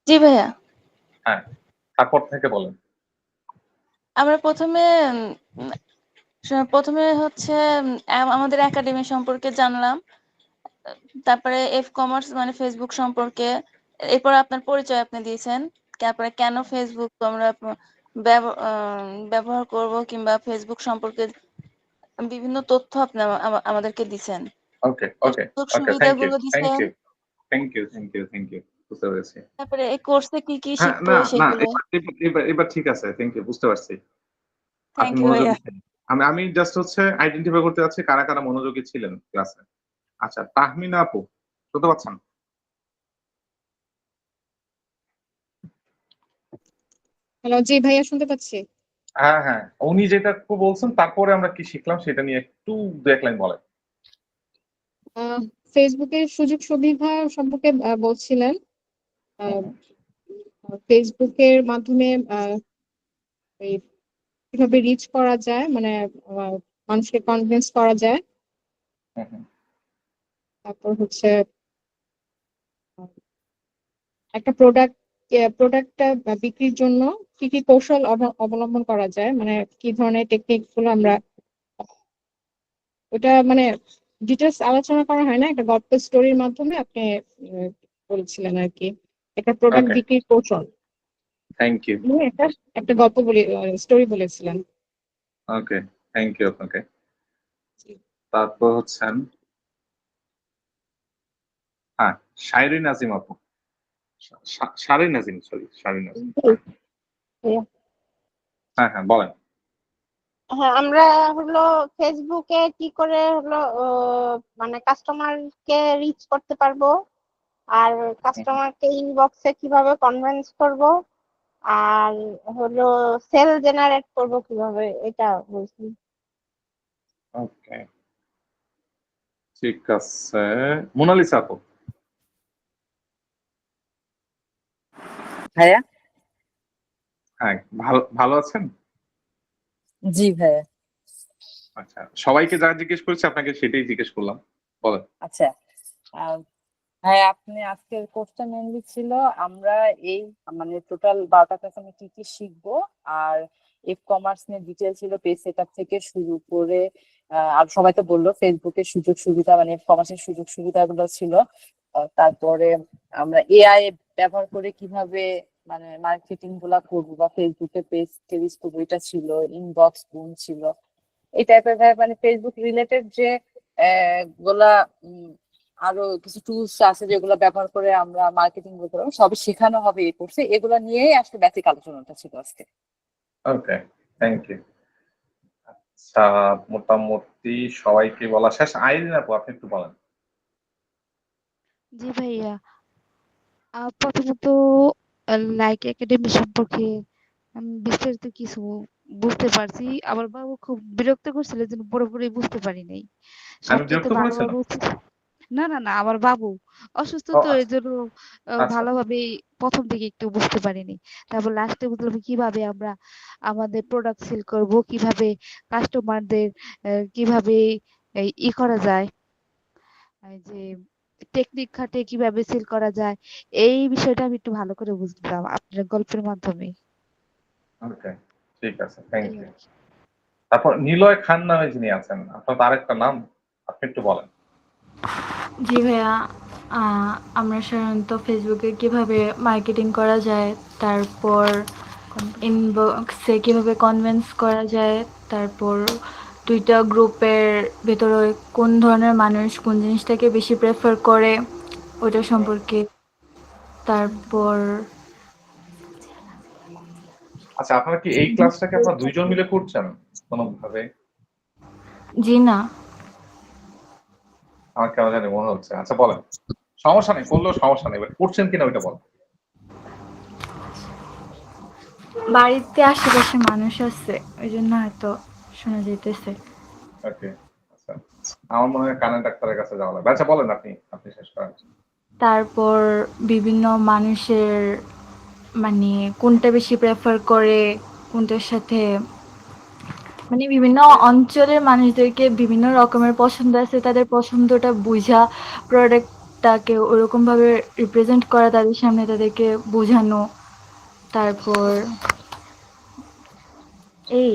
জি ভাইয়া, হ্যাঁ, তারপর থেকে বলেন। আমরা প্রথমে হচ্ছে আমাদের একাডেমি সম্পর্কে জানলাম, তারপরে কমার্স মানে ফেসবুক সম্পর্কে, এরপর আপনার পরিচয় আপনি দিয়েছেন, তারপরে কেন ফেসবুক আমরা ব্যবহার করব কিংবা ফেসবুক সম্পর্কে বিভিন্ন তথ্য আপনি আমাদেরকে দিছেন। ওকে ওকে সুযোগ ওকে, সুবিধাগুলো দিছেন, থ্যাংক ইউ, বুঝতে পেরেছি। তারপরে এই কোর্সে কি কি হ্যাঁ, শিখবো না না, সেগুলো। এবার ঠিক আছে, থ্যাংক ইউ, বুঝতে পারছি। আপনি থ্যাংক ইউ ভাইয়া। মনোযোগী ছিলেন। আমি জাস্ট হচ্ছে আইডেন্টিফাই করতে যাচ্ছি কারা কারা মনোযোগী ছিলেন ক্লাসে। আচ্ছা, তাহমিনা আপু, শুনতে পাচ্ছেন? হ্যালো, জি ভাইয়া, শুনতে পাচ্ছি। হ্যাঁ, উনি যেটা বলছেন তারপরে আমরা কি শিখলাম সেটা নিয়ে একটু দু এক লাইন বলেন। ফেসবুকের সুযোগ সুবিধা সম্পর্কে বলছিলেন। হুম, ফেসবুকের মাধ্যমে এই কিভাবে রিচ করা যায়, মানে মানুষকে কনভিন্স করা যায়। হুম। তারপর হচ্ছে একটা প্রোডাক্টটা বিক্রির জন্য কি কি কৌশল অবলম্বন করা যায়, মানে কি ধরনের টেকনিক গুলো আমরা, ওটা মানে ডিটেলস আলোচনা করা হয় না, একটা গল্প স্টোরির মাধ্যমে আপনি বলছিলেন আর কি, একটা প্রোডাক্ট ওকে, বিক্রির কৌশল থ্যাংক ইউ। নিয়ে একটা গল্প বলে স্টোরি বলেছিলেন। ওকে, থ্যাংক ইউ আপনাকে। তারপর হচ্ছেন হ্যাঁ, শায়রিন নাজিম আপু। শারিন নাজিম, সরি, শারিন নাজিম। হ্যাঁ, হ্যাঁ, বলেন। হ্যাঁ, আমরা হলো ফেসবুকে কি করে হলো মানে কাস্টমারকে রিচ করতে পারবো, আর কাস্টমারকে ইনবক্সে কিভাবে কনভিন্স করব, আর হলো সেল জেনারেট করব কিভাবে, এটা বলছি। ওকে, ঠিক আছে। মোনালিসা আপু। ভাইয়া। হ্যাঁ, ভালো আছেন? জি ভাইয়া। আচ্ছা, সবাইকে যা জিজ্ঞেস করেছি আপনাকে সেটাই জিজ্ঞেস করলাম, বলেন। আচ্ছা, ভাই আপনি আজকের কোর্সটা মেনলি ছিল আমরা এই মানে টোটাল 12টা ক্লাসে আমি কি কি শিখবো, আর ইফ কমার্স নিয়ে ডিটেল ছিল, পেজ সেটআপ থেকে শুরু করে আর সবাই তো বললো ফেসবুকের সুযোগ সুবিধা, মানে কমার্সের সুযোগ সুবিধাগুলো ছিল। তারপরে আমরা এআই ব্যবহার করে কিভাবে মানে মার্কেটিং গুলা করবো বা ফেসবুকে পেজ টেরিস করবো, এটা ছিল। ইনবক্স বুম ছিল, এই টাইপের মানে ফেসবুক রিলেটেড যে গুলা আরো কিছু টুলস আছে যেগুলো ব্যবহার করে আমরা মার্কেটিং করবো, সবই শেখানো হবে এই কোর্সে। এগুলো নিয়েই আসলে বেসিক আলোচনাটা ছিল আজকে। ওকে, থ্যাংক ইউ। আচ্ছা, মোটামুটি সবাইকে বলা শেষ। আইরিন আপু, আপনি একটু বলেন। জি ভাইয়া, প্রথমত লাইক একাডেমি সম্পর্কে আমি বিস্তারিত কিছু বুঝতে পারছি। আমার বাবু খুব বিরক্ত করছিল যে পুরোপুরি বুঝতে পারি নাই। আমি সবচেয়ে বিরক্ত করেছিলাম? ভালোভাবে হচ্ছে না না না, আমার বাবু অসুস্থ ও তো, আচ্ছা, এর জন্য আচ্ছা, ভালোভাবে প্রথম দিকে একটু বুঝতে পারিনি। তারপর লাস্টে বুঝলাম কিভাবে আমরা আমাদের প্রোডাক্ট সেল করব, কিভাবে কাস্টমারদের কিভাবে ই করা যায়, এই যে টেকনিক খাটে কিভাবে সেল করা যায়, এই বিষয়টা আমি একটু ভালো করে বুঝলাম আপনার গল্পের মাধ্যমে। ওকে, ঠিক আছে, থ্যাংক এই ইউ। আর কি। তারপর নিলয় খান নামে যিনি আছেন, আপনার তো আরেকটা নাম, আপনি একটু বলেন। জি ভাইয়া, আমরা সাধারণত ফেসবুকে কিভাবে মার্কেটিং করা যায়, তারপর ইনবক্সে কিভাবে কনভিন্স করা যায়, তারপর টুইটার গ্রুপের ভেতরে কোন ধরনের মানুষ কোন জিনিসটাকে বেশি প্রেফার করে ওটা সম্পর্কে, তারপর আচ্ছা, আপনারা কি এই ক্লাসটাকে আপনারা দুইজন মিলে করছেন কোনোভাবে? জি না, আমার কেন জানি মনে হচ্ছে। আচ্ছা, বলেন, সমস্যা নেই, করলেও সমস্যা নেই, করছেন কিনা ওইটা বলেন। বাড়িতে আশেপাশে মানুষ আছে ওই জন্য হয়তো শোনা যাইতেছে। ওকে, আচ্ছা, আমার মনে হয় কানের ডাক্তারের কাছে যাওয়া লাগবে। আচ্ছা, বলেন, আপনি শেষ করেন। তারপর বিভিন্ন মানুষের মানে কোনটা বেশি প্রেফার করে, কোনটার সাথে মানে বিভিন্ন অঞ্চলের মানুষদেরকে বিভিন্ন রকমের পছন্দ আছে, তাদের পছন্দটা বুঝা প্রোডাক্টটাকে ওরকম ভাবে রিপ্রেজেন্ট করা, তাদের সামনে তাদেরকে বোঝানো, তারপর এই।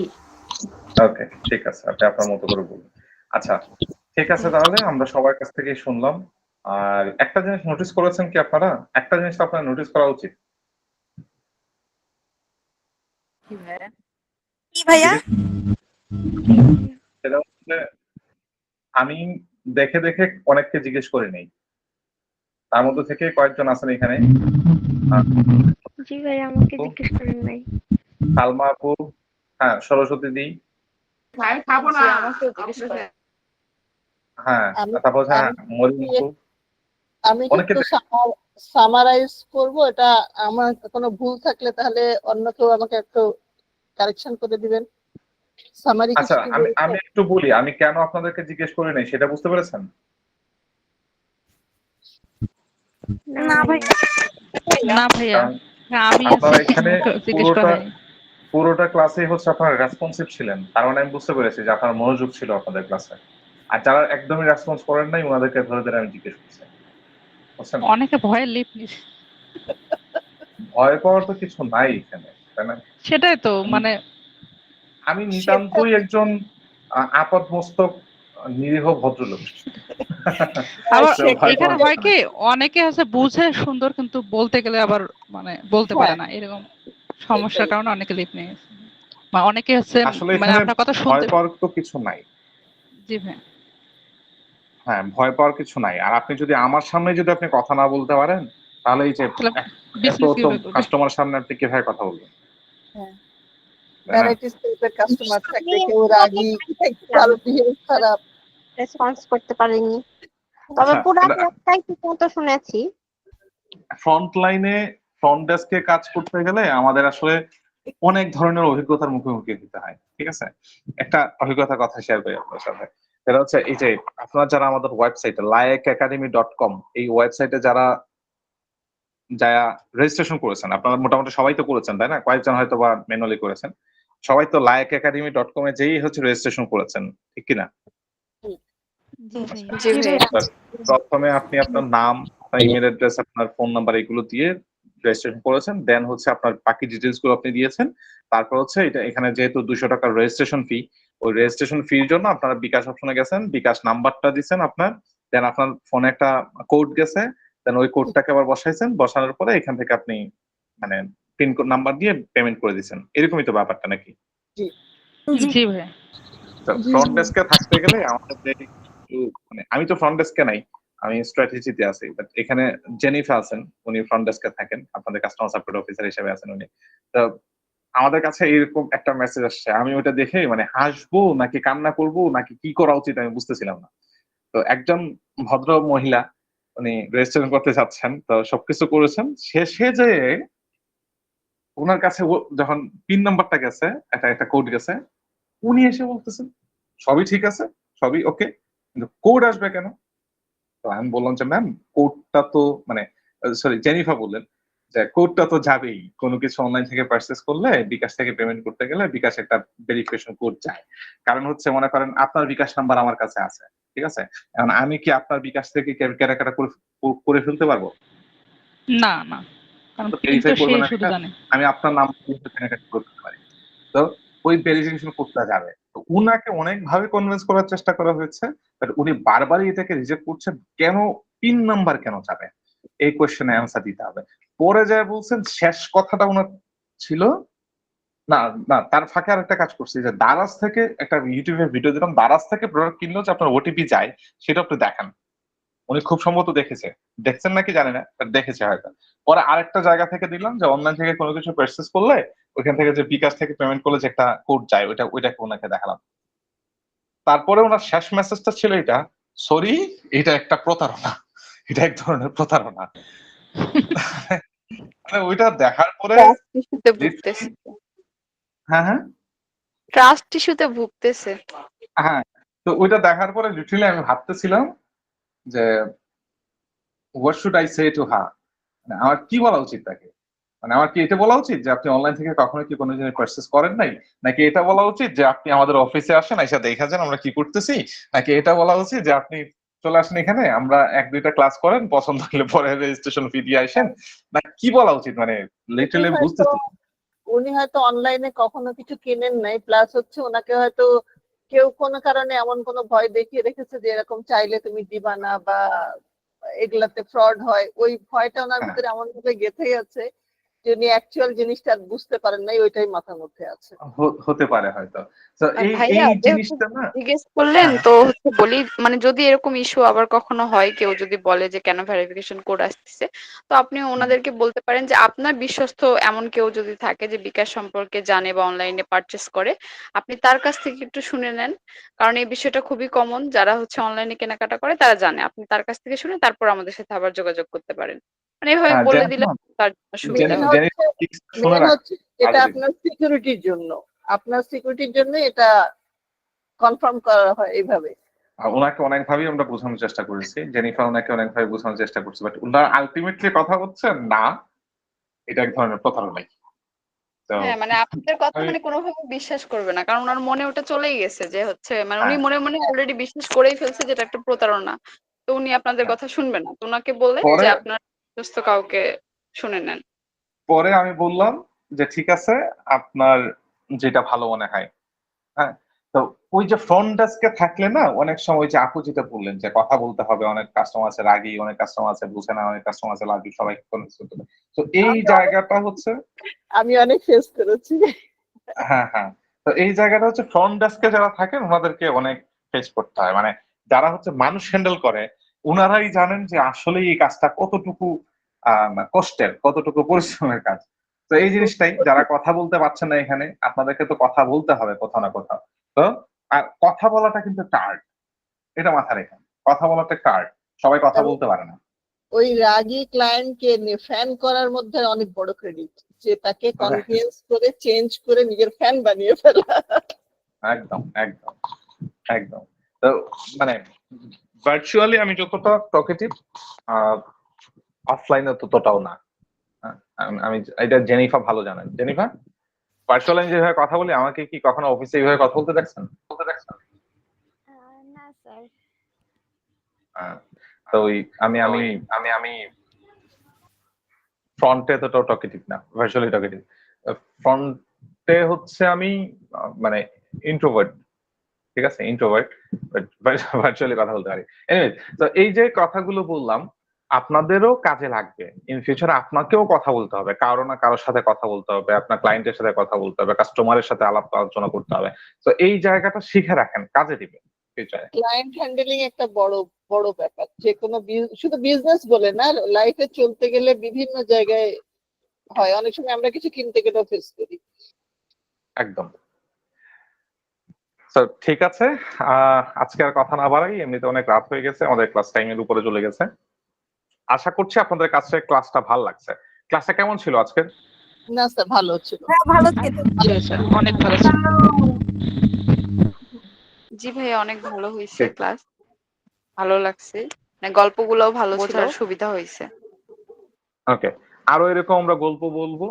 ওকে, ঠিক আছে, আপনি আপনার মতো করে বলুন। আচ্ছা, ঠিক আছে, তাহলে আমরা সবার কাছ থেকে শুনলাম। আর একটা জিনিস নোটিস করেছেন কি আপনারা? একটা জিনিস তো আপনার নোটিস করা উচিত। কি ভাইয়া? সেটা হচ্ছে, আমি দেখে দেখে অনেককে জিজ্ঞেস করে নেই, তার মধ্যে থেকে কয়েকজন আছেন এখানে। জি ভাই, আমাকে জিজ্ঞেস করেন নাই। সালমা আপু, হ্যাঁ, সরস্বতী দি, আমি খাবো না। জি, আমাকেও জিজ্ঞেস করেন। হ্যাঁ, আমি তারপর হ্যাঁ, মরিম আপু, আমি অনেকে একটু সামারাইজ করব এটা। আমার কোনো ভুল থাকলে তাহলে অন্য কেউ আমাকে একটু কারেকশন করে দিবেন। সামারি আচ্ছা, কিছু কি আমি বলতে? আমি একটু বলি, আমি কেন আপনাদেরকে জিজ্ঞেস করি নাই সেটা বুঝতে পেরেছেন? না ভাই, না ভাইয়া, কারণ আমি আপনারা আছি, এখানে আমাকে জিজ্ঞেস করা হয়নি। পুরোটা ক্লাসেই হচ্ছে আপনারা রেসপন্সিভ ছিলেন, তার মানে আমি বুঝতে পেরেছি যে আপনার মনোযোগ ছিল আপনাদের ক্লাসে। আর যারা একদমই রেসপন্স করেন নাই, ওনাদেরকে ধরে ধরে আমি জিজ্ঞেস করছি, বুঝছেন? অনেকে ভয়ে লিপ নিছে। ভয় পাওয়ার তো কিছু নাই এখানে, তাই না? সেটাই তো, মানে আমি নিতান্তই একজন আপাত মস্তক নিরীহ ভদ্রলোক। আবার তো ভয় এখানে পাওয়ার হয় কিছু কি, নাই। অনেকে আছে বুঝে সুন্দর কিন্তু বলতে গেলে আবার মানে বলতে পারে হ্যাঁ, না, এরকম সমস্যার এটাই। কারণে অনেকে লিপ নিয়ে গেছে। বা অনেকে হচ্ছে আসলে মানে এখানে আপনার কথা ভয় শুনতে। পাওয়ার তো কিছু নাই। জি ভাই। হ্যাঁ, ভয় পাওয়ার কিছু নাই। আর আপনি যদি আমার সামনে যদি আপনি কথা না বলতে পারেন, তাহলে এই যে তাহলে এত বিজনেস এত কিভাবে করবে? কাস্টমার সামনে আপনি কিভাবে কথা বলবেন? হ্যাঁ, তাই না? ভ্যারাইটিস টাইপের কাস্টমার থাকলে কেউ আমি রাগী, কারো বিহেভ খারাপ। রেসপন্স করতে পারিনি, তবে আচ্ছা, পুরা ক্লাসটাই ঠিক মতো শুনেছি। ফ্রন্ট লাইনে ফ্রন্ট ডেস্কে কাজ করতে গেলে আমাদের আসলে অনেক ধরনের অভিজ্ঞতার মুখোমুখি হতে হয়। ঠিক আছে? একটা অভিজ্ঞতার কথা শেয়ার করি আপনার সাথে। সেটা হচ্ছে এই যে আপনারা যারা আমাদের ওয়েবসাইটে laekacademy.com এই ওয়েবসাইটে যারা রেজিস্ট্রেশন করেছেন, আপনারা মোটামুটি সবাই তো করেছেন, তাই না? কয়েকজন হয়তো বা ম্যানুয়ালি করেছেন। সবাই তো laekacademy.com এ যেই হচ্ছে রেজিস্ট্রেশন করেছেন, ঠিক কি না? জি ভাইয়া। জি ভাইয়া। প্রথমে আপনি আপনার নাম, আপনার ইমেল অ্যাড্রেস, আপনার ফোন নাম্বার এগুলো দিয়ে রেজিস্ট্রেশন করেছেন। দেন হচ্ছে আপনার বাকি ডিটেইলস গুলো আপনি দিয়েছেন। তারপর হচ্ছে এখানে যেহেতু 200 টাকার রেজিস্ট্রেশন ফি, ওই রেজিস্ট্রেশন ফির জন্য আপনারা বিকাশ অপশনে গেছেন, বিকাশ নাম্বারটা দিছেন আপনার, দেন আপনার ফোনে একটা কোড গেছে, দেন ওই কোডটাকে আবার বসাইছেন, বসানোর পরে এখান থেকে আপনি মানে পিন কোড নাম্বার দিয়ে পেমেন্ট করে দিছেন। এরকমই তো ব্যাপারটা নাকি? জি ভাইয়া। ফ্রন্ট ডেস্কে থাকতে গেলে আমাদের যে মানে আমি তো ফ্রন্ট ডেস্কে নাই, আমি স্ট্র্যাটেজিতে আছি, বাট এখানে জেনিফা আছেন, উনি ফ্রন্ট ডেস্কে থাকেন, আপনাদের কাস্টমার সাপোর্ট অফিসার হিসেবে আছেন উনি। তো আমাদের কাছে এরকম একটা মেসেজ আসছে, আমি ওটা দেখে মানে হাসবো নাকি কান্না করবো নাকি কি করা উচিত আমি বুঝতেছিলাম না। তো একজন ভদ্র মহিলা উনি রেজিস্ট্রেশন করতে যাচ্ছেন, তো সবকিছু করেছেন, শেষে যে ওনার কাছে যখন পিন নাম্বারটা গেছে, একটা কোড গেছে, উনি এসে বলতেছেন সবই ঠিক আছে, সবই ওকে, কিন্তু কোড আসবে কেন? তো আমি বললাম যে ম্যাম কোডটা তো মানে সরি জেনিফা বললেন যে কোডটা তো যাবেই, কোনো কিছু অনলাইন থেকে পারচেস করলে বিকাশ থেকে পেমেন্ট করতে গেলে বিকাশ একটা ভেরিফিকেশন কোড চায়। কারণ হচ্ছে মনে করেন আপনার বিকাশ নাম্বার আমার কাছে আছে, ঠিক আছে? এখন আমি কি আপনার বিকাশ থেকে কেনাকাটা করে ফেলতে পারবো? না না, কারণ তো পিন তো ভেরিফাই সে করবেন শুধু একটা, জানে। আমি আপনার নাম দিয়ে কেনাকাটা করতে পারি। তো ওই ভেরিফিকেশন করতে যাবে, তো উনাকে অনেক ভাবে কনভিন্স করার চেষ্টা করা হয়েছে, বাট উনি বারবারই এটাকে রিজেক্ট করছেন। কেন পিন নাম্বার কেন যাবে, এই কোশ্চেনে অ্যান্সার দিতে হবে। পরে যায় বলছেন শেষ কথাটা উনার ছিল না, না তার ফাঁকে আর একটা কাজ করছি যে দারাজ থেকে একটা ইউটিউবে ভিডিও দিলাম, দারাজ থেকে প্রোডাক্ট কিনলেও যে আপনার ওটিপি যায় সেটা আপনি দেখান। উনি খুব সম্ভবত দেখেছে, দেখছেন নাকি জানি না, but দেখেছে হয়তো। পরে আরেকটা জায়গা থেকে দিলাম যে অনলাইন থেকে কোনো কিছু পারচেস করলে ওইখান থেকে যে বিকাশ থেকে পেমেন্ট করলে যে একটা কোড যায়, ওইটাকে ওনাকে দেখালাম। তারপরে ওনার শেষ মেসেজটা ছিল এটা, সরি এটা একটা প্রতারণা, এটা এক ধরনের প্রতারণা। মানে ওইটা দেখার পরে ট্রাস্ট ইস্যুতে ভুগতেছে। হ্যাঁ হ্যাঁ ট্রাস্ট ইস্যুতে ভুগতেছে। হ্যাঁ, তো ওইটা দেখার পরে লিটারালি আমি ভাবতেছিলাম যে what should I say to her, মানে আমার কি বলা উচিত তাকে? মানে আমার কি এটা বলা উচিত যে আপনি অনলাইন থেকে কখনো কি কোনো জিনিস পারচেস করেন নাই, নাকি এটা বলা উচিত যে আপনি আমাদের অফিসে আসেন এসে দেখা যান আমরা কি করতেছি, নাকি এটা বলা উচিত যে আপনি চলে আসেন এখানে আমরা 1-2টা ক্লাস করেন, পছন্দ হলে পরে রেজিস্ট্রেশন ফি দিয়ে আসেন, না কি বলা উচিত? মানে লিটারালি বুঝতেছি। উনি হয়তো অনলাইনে কখনো কিছু কেনেন নাই, প্লাস হচ্ছে ওনাকে হয়তো কেউ কোনো কারণে এমন কোনো ভয় দেখিয়ে রেখেছে যে এরকম চাইলে তুমি দিবা না বা এগুলাতে ফ্রড হয়, ওই ভয়টা ওনার ভিতরে এমন ভাবে গেঁথে গেছে যে উনি অ্যাকচুয়াল জিনিসটা আর বুঝতে পারেন নাই, ওইটাই মাথার মধ্যে আছে। হতে পারে হয়তো। তো এই ভাইয়া যেহেতু জিনিসটা না জিজ্ঞেস করলেন তো হচ্ছে বলি, মানে যদি এরকম ইস্যু আবার কখনো হয়, কেউ যদি বলে যে কেন ভেরিফিকেশন কোড আসতেছে, তো আপনি ওনাদেরকে বলতে পারেন যে আপনার বিশ্বস্ত এমন কেউ যদি থাকে যে বিকাশ সম্পর্কে জানে বা অনলাইনে পারচেস করে, আপনি তার কাছ থেকে একটু শুনে নেন। কারণ এই বিষয়টা খুবই কমন, যারা হচ্ছে অনলাইনে কেনাকাটা করে তারা জানে। আপনি তার কাছ থেকে শুনে তারপর আমাদের সাথে আবার যোগাযোগ করতে পারেন। মানে এভাবে বলে দিলে তার জন্য সুবিধা হবে। মেন হচ্ছে এটা আপনার সিকিউরিটির জন্য, আপনার সিকিউরিটির জন্য এটা কনফার্ম করা হয় এইভাবে। ওনাকে অনেকভাবেই আমরা বোঝানোর চেষ্টা করেছি, জেনিফার ওনাকে অনেকভাবে বোঝানোর চেষ্টা করছে, বাট ওনার আলটিমেটলি কথা হচ্ছে না, এটা এক ধরনের প্রতারণাই। তো হ্যাঁ, মানে আপনাদের কথা মানে কোনোভাবে বিশ্বাস করবে না, কারণ ওনার মনে ওটা চলেই গেছে যে হচ্ছে মানে উনি মনে মনে অলরেডি বিশ্বাস করেই ফেলছে যেটা একটা প্রতারণা। তো উনি আপনাদের কথা শুনবেন না। তো ওনাকে বললেন যে আপনার বিশ্বস্ত কাউকে শুনে নেন। পরে আমি বললাম যে ঠিক আছে আপনার যেটা ভালো মনে হয়। হ্যাঁ, তো ওই যে ফ্রন্ট ডেস্কে থাকলে না অনেক সময় যে আপু যেটা বললেন যে কথা বলতে হবে, অনেক কাস্টমার আছে রাগী, অনেক কাস্টমার আছে বুঝে না, অনেক কাস্টমার আছে লাগি, সবাই তো এই জায়গাটা হচ্ছে আমি অনেক ফেস করেছি। হ্যাঁ হ্যাঁ, তো এই জায়গাটা হচ্ছে ফ্রন্ট ডেস্কে যারা থাকেন ওনাদেরকে অনেক ফেস করতে হয়। মানে যারা হচ্ছে মানুষ হ্যান্ডেল করে ওনারাই জানেন যে আসলে এই কাজটা কতটুকু কষ্টের, কতটুকু পরিশ্রমের কাজ। তো এই জিনিসটাই যারা কথা বলতে পারছেন না এখানে, আপনাদেরকে তো কথা বলতে হবে কোথাও না কোথাও। তো আর কথা বলাটা কিন্তু একটা আর্ট, এটা মাথায় রেখেন। কথা বলাটা একটা আর্ট, সবাই কথা বলতে পারে না। ওই রাগী ক্লায়েন্টকে ফ্যান করার মধ্যে অনেক বড় ক্রেডিট, যে তাকে কনভিন্স করে চেঞ্জ করে নিজের ফ্যান বানিয়ে ফেলা। একদম একদম একদম। তো মানে ভার্চুয়ালি আমি যতটা টকেটিভ, অফলাইনে ততটাও না। আমি এটা জেনিফা ভালো জানেন। জেনিফা, ভার্চুয়ালি আমি যেভাবে কথা বলি, আমাকে কি কখনো অফিসে এইভাবে কথা বলতে দেখছেন? না স্যার। তো ওই আমি ফ্রন্টে তো টকেটিভ না, ভার্চুয়ালি টকেটিভ। ফ্রন্টে হচ্ছে আমি মানে ইন্ট্রোভার্ট, ঠিক আছে, ইন্ট্রোভার্ট, ভার্চুয়ালি কথা বলতে পারি। এনিওয়ে, তো এই যে কথাগুলো বললাম আপনাদেরও কাজে লাগবে। ইন ফিউচারে আপনাকেও কথা বলতে হবে, কারো না কারোর সাথে কথা বলতে হবে, আপনার ক্লায়েন্টের সাথে কথা বলতে হবে, কাস্টমারের সাথে আলাপ আলোচনা করতে হবে। তো এই জায়গাটা শিখে রাখেন, কাজে দিবে ফিউচারে। ক্লায়েন্ট হ্যান্ডেলিং একটা বড় বড় ব্যাপার, যে কোনো শুধু বিজনেস বলে না, লাইফে চলতে গেলে বিভিন্ন জায়গায় হয়, অনেক সময় আমরা কিছু কিনতে গেলেও ফেস করি। একদম। তো ঠিক আছে, আজকে আর কথা না বাড়াই, এমনিতে অনেক রাত হয়ে গেছে, আমাদের ক্লাস টাইমের উপরে চলে গেছে। আশা করছি আপনাদের কাছে ক্লাসটা ভালো লাগছে। ক্লাসটা কেমন ছিল আজকে? না স্যার, ভালো ছিল। হ্যাঁ, ভালো ছিল। অনেক ভালো ছিল। জি ভাইয়া, অনেক ভালো হয়েছে ক্লাস, ভালো লাগছে, মানে গল্পগুলোও ভালো ছিল, বোঝার সুবিধা হয়েছে। ওকে, আরো এরকম আমরা গল্প বলবো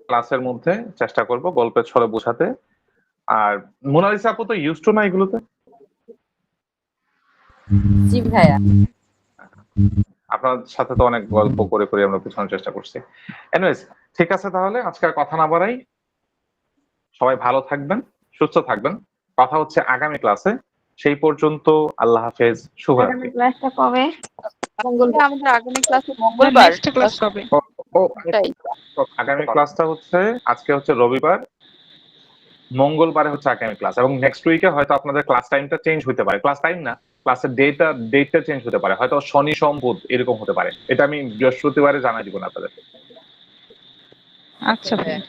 ক্লাসের মধ্যে, চেষ্টা করব গল্পের ছলে বোঝাতে। আর মোনালিসা আপু তো ইউজ টু না এগুলোতে? জি ভাইয়া। আপনার সাথে তো অনেক গল্প করে করে আমরা বোঝানোর চেষ্টা করছি। এনিওয়েজ, ঠিক আছে, তাহলে আজকে আর কথা না বাড়াই, সবাই ভালো থাকবেন, সুস্থ থাকবেন। কথা হচ্ছে আগামী ক্লাসে। সেই পর্যন্ত আল্লাহ হাফেজ, শুভরাত্রি। ক্লাসটা কবে? আমাদের আগামী ক্লাসে মঙ্গলবার। নেক্সট ক্লাস কবে? আগামী ক্লাসটা হচ্ছে, আজকে হচ্ছে রবিবার, মঙ্গলবারে হচ্ছে আগামী ক্লাস, এবং নেক্সট উইকে হয়তো আপনাদের ক্লাস টাইমটা চেঞ্জ হতে পারে। ক্লাস টাইম না, ক্লাসের ডেটটা চেঞ্জ হতে পারে, হয়তো শনি সোম বুধ এরকম হতে পারে। এটা আমি বৃহস্পতিবারে জানাই দিব না আপনাদেরকে। আচ্ছা ভাইয়া,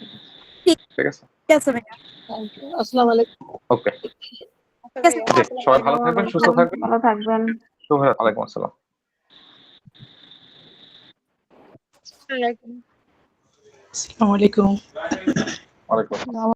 ঠিক আছে, ঠিক আছে ভাইয়া। আসসালামু আলাইকুম। ওকে, জি, সবাই ভালো থাকবেন, সুস্থ থাকবেন, ভালো থাকবেন। শুভরাত্রি। ওয়ালাইকুম আসসালাম। আসসালামু আলাইকুম। ওয়ালাইকুম আসসালাম।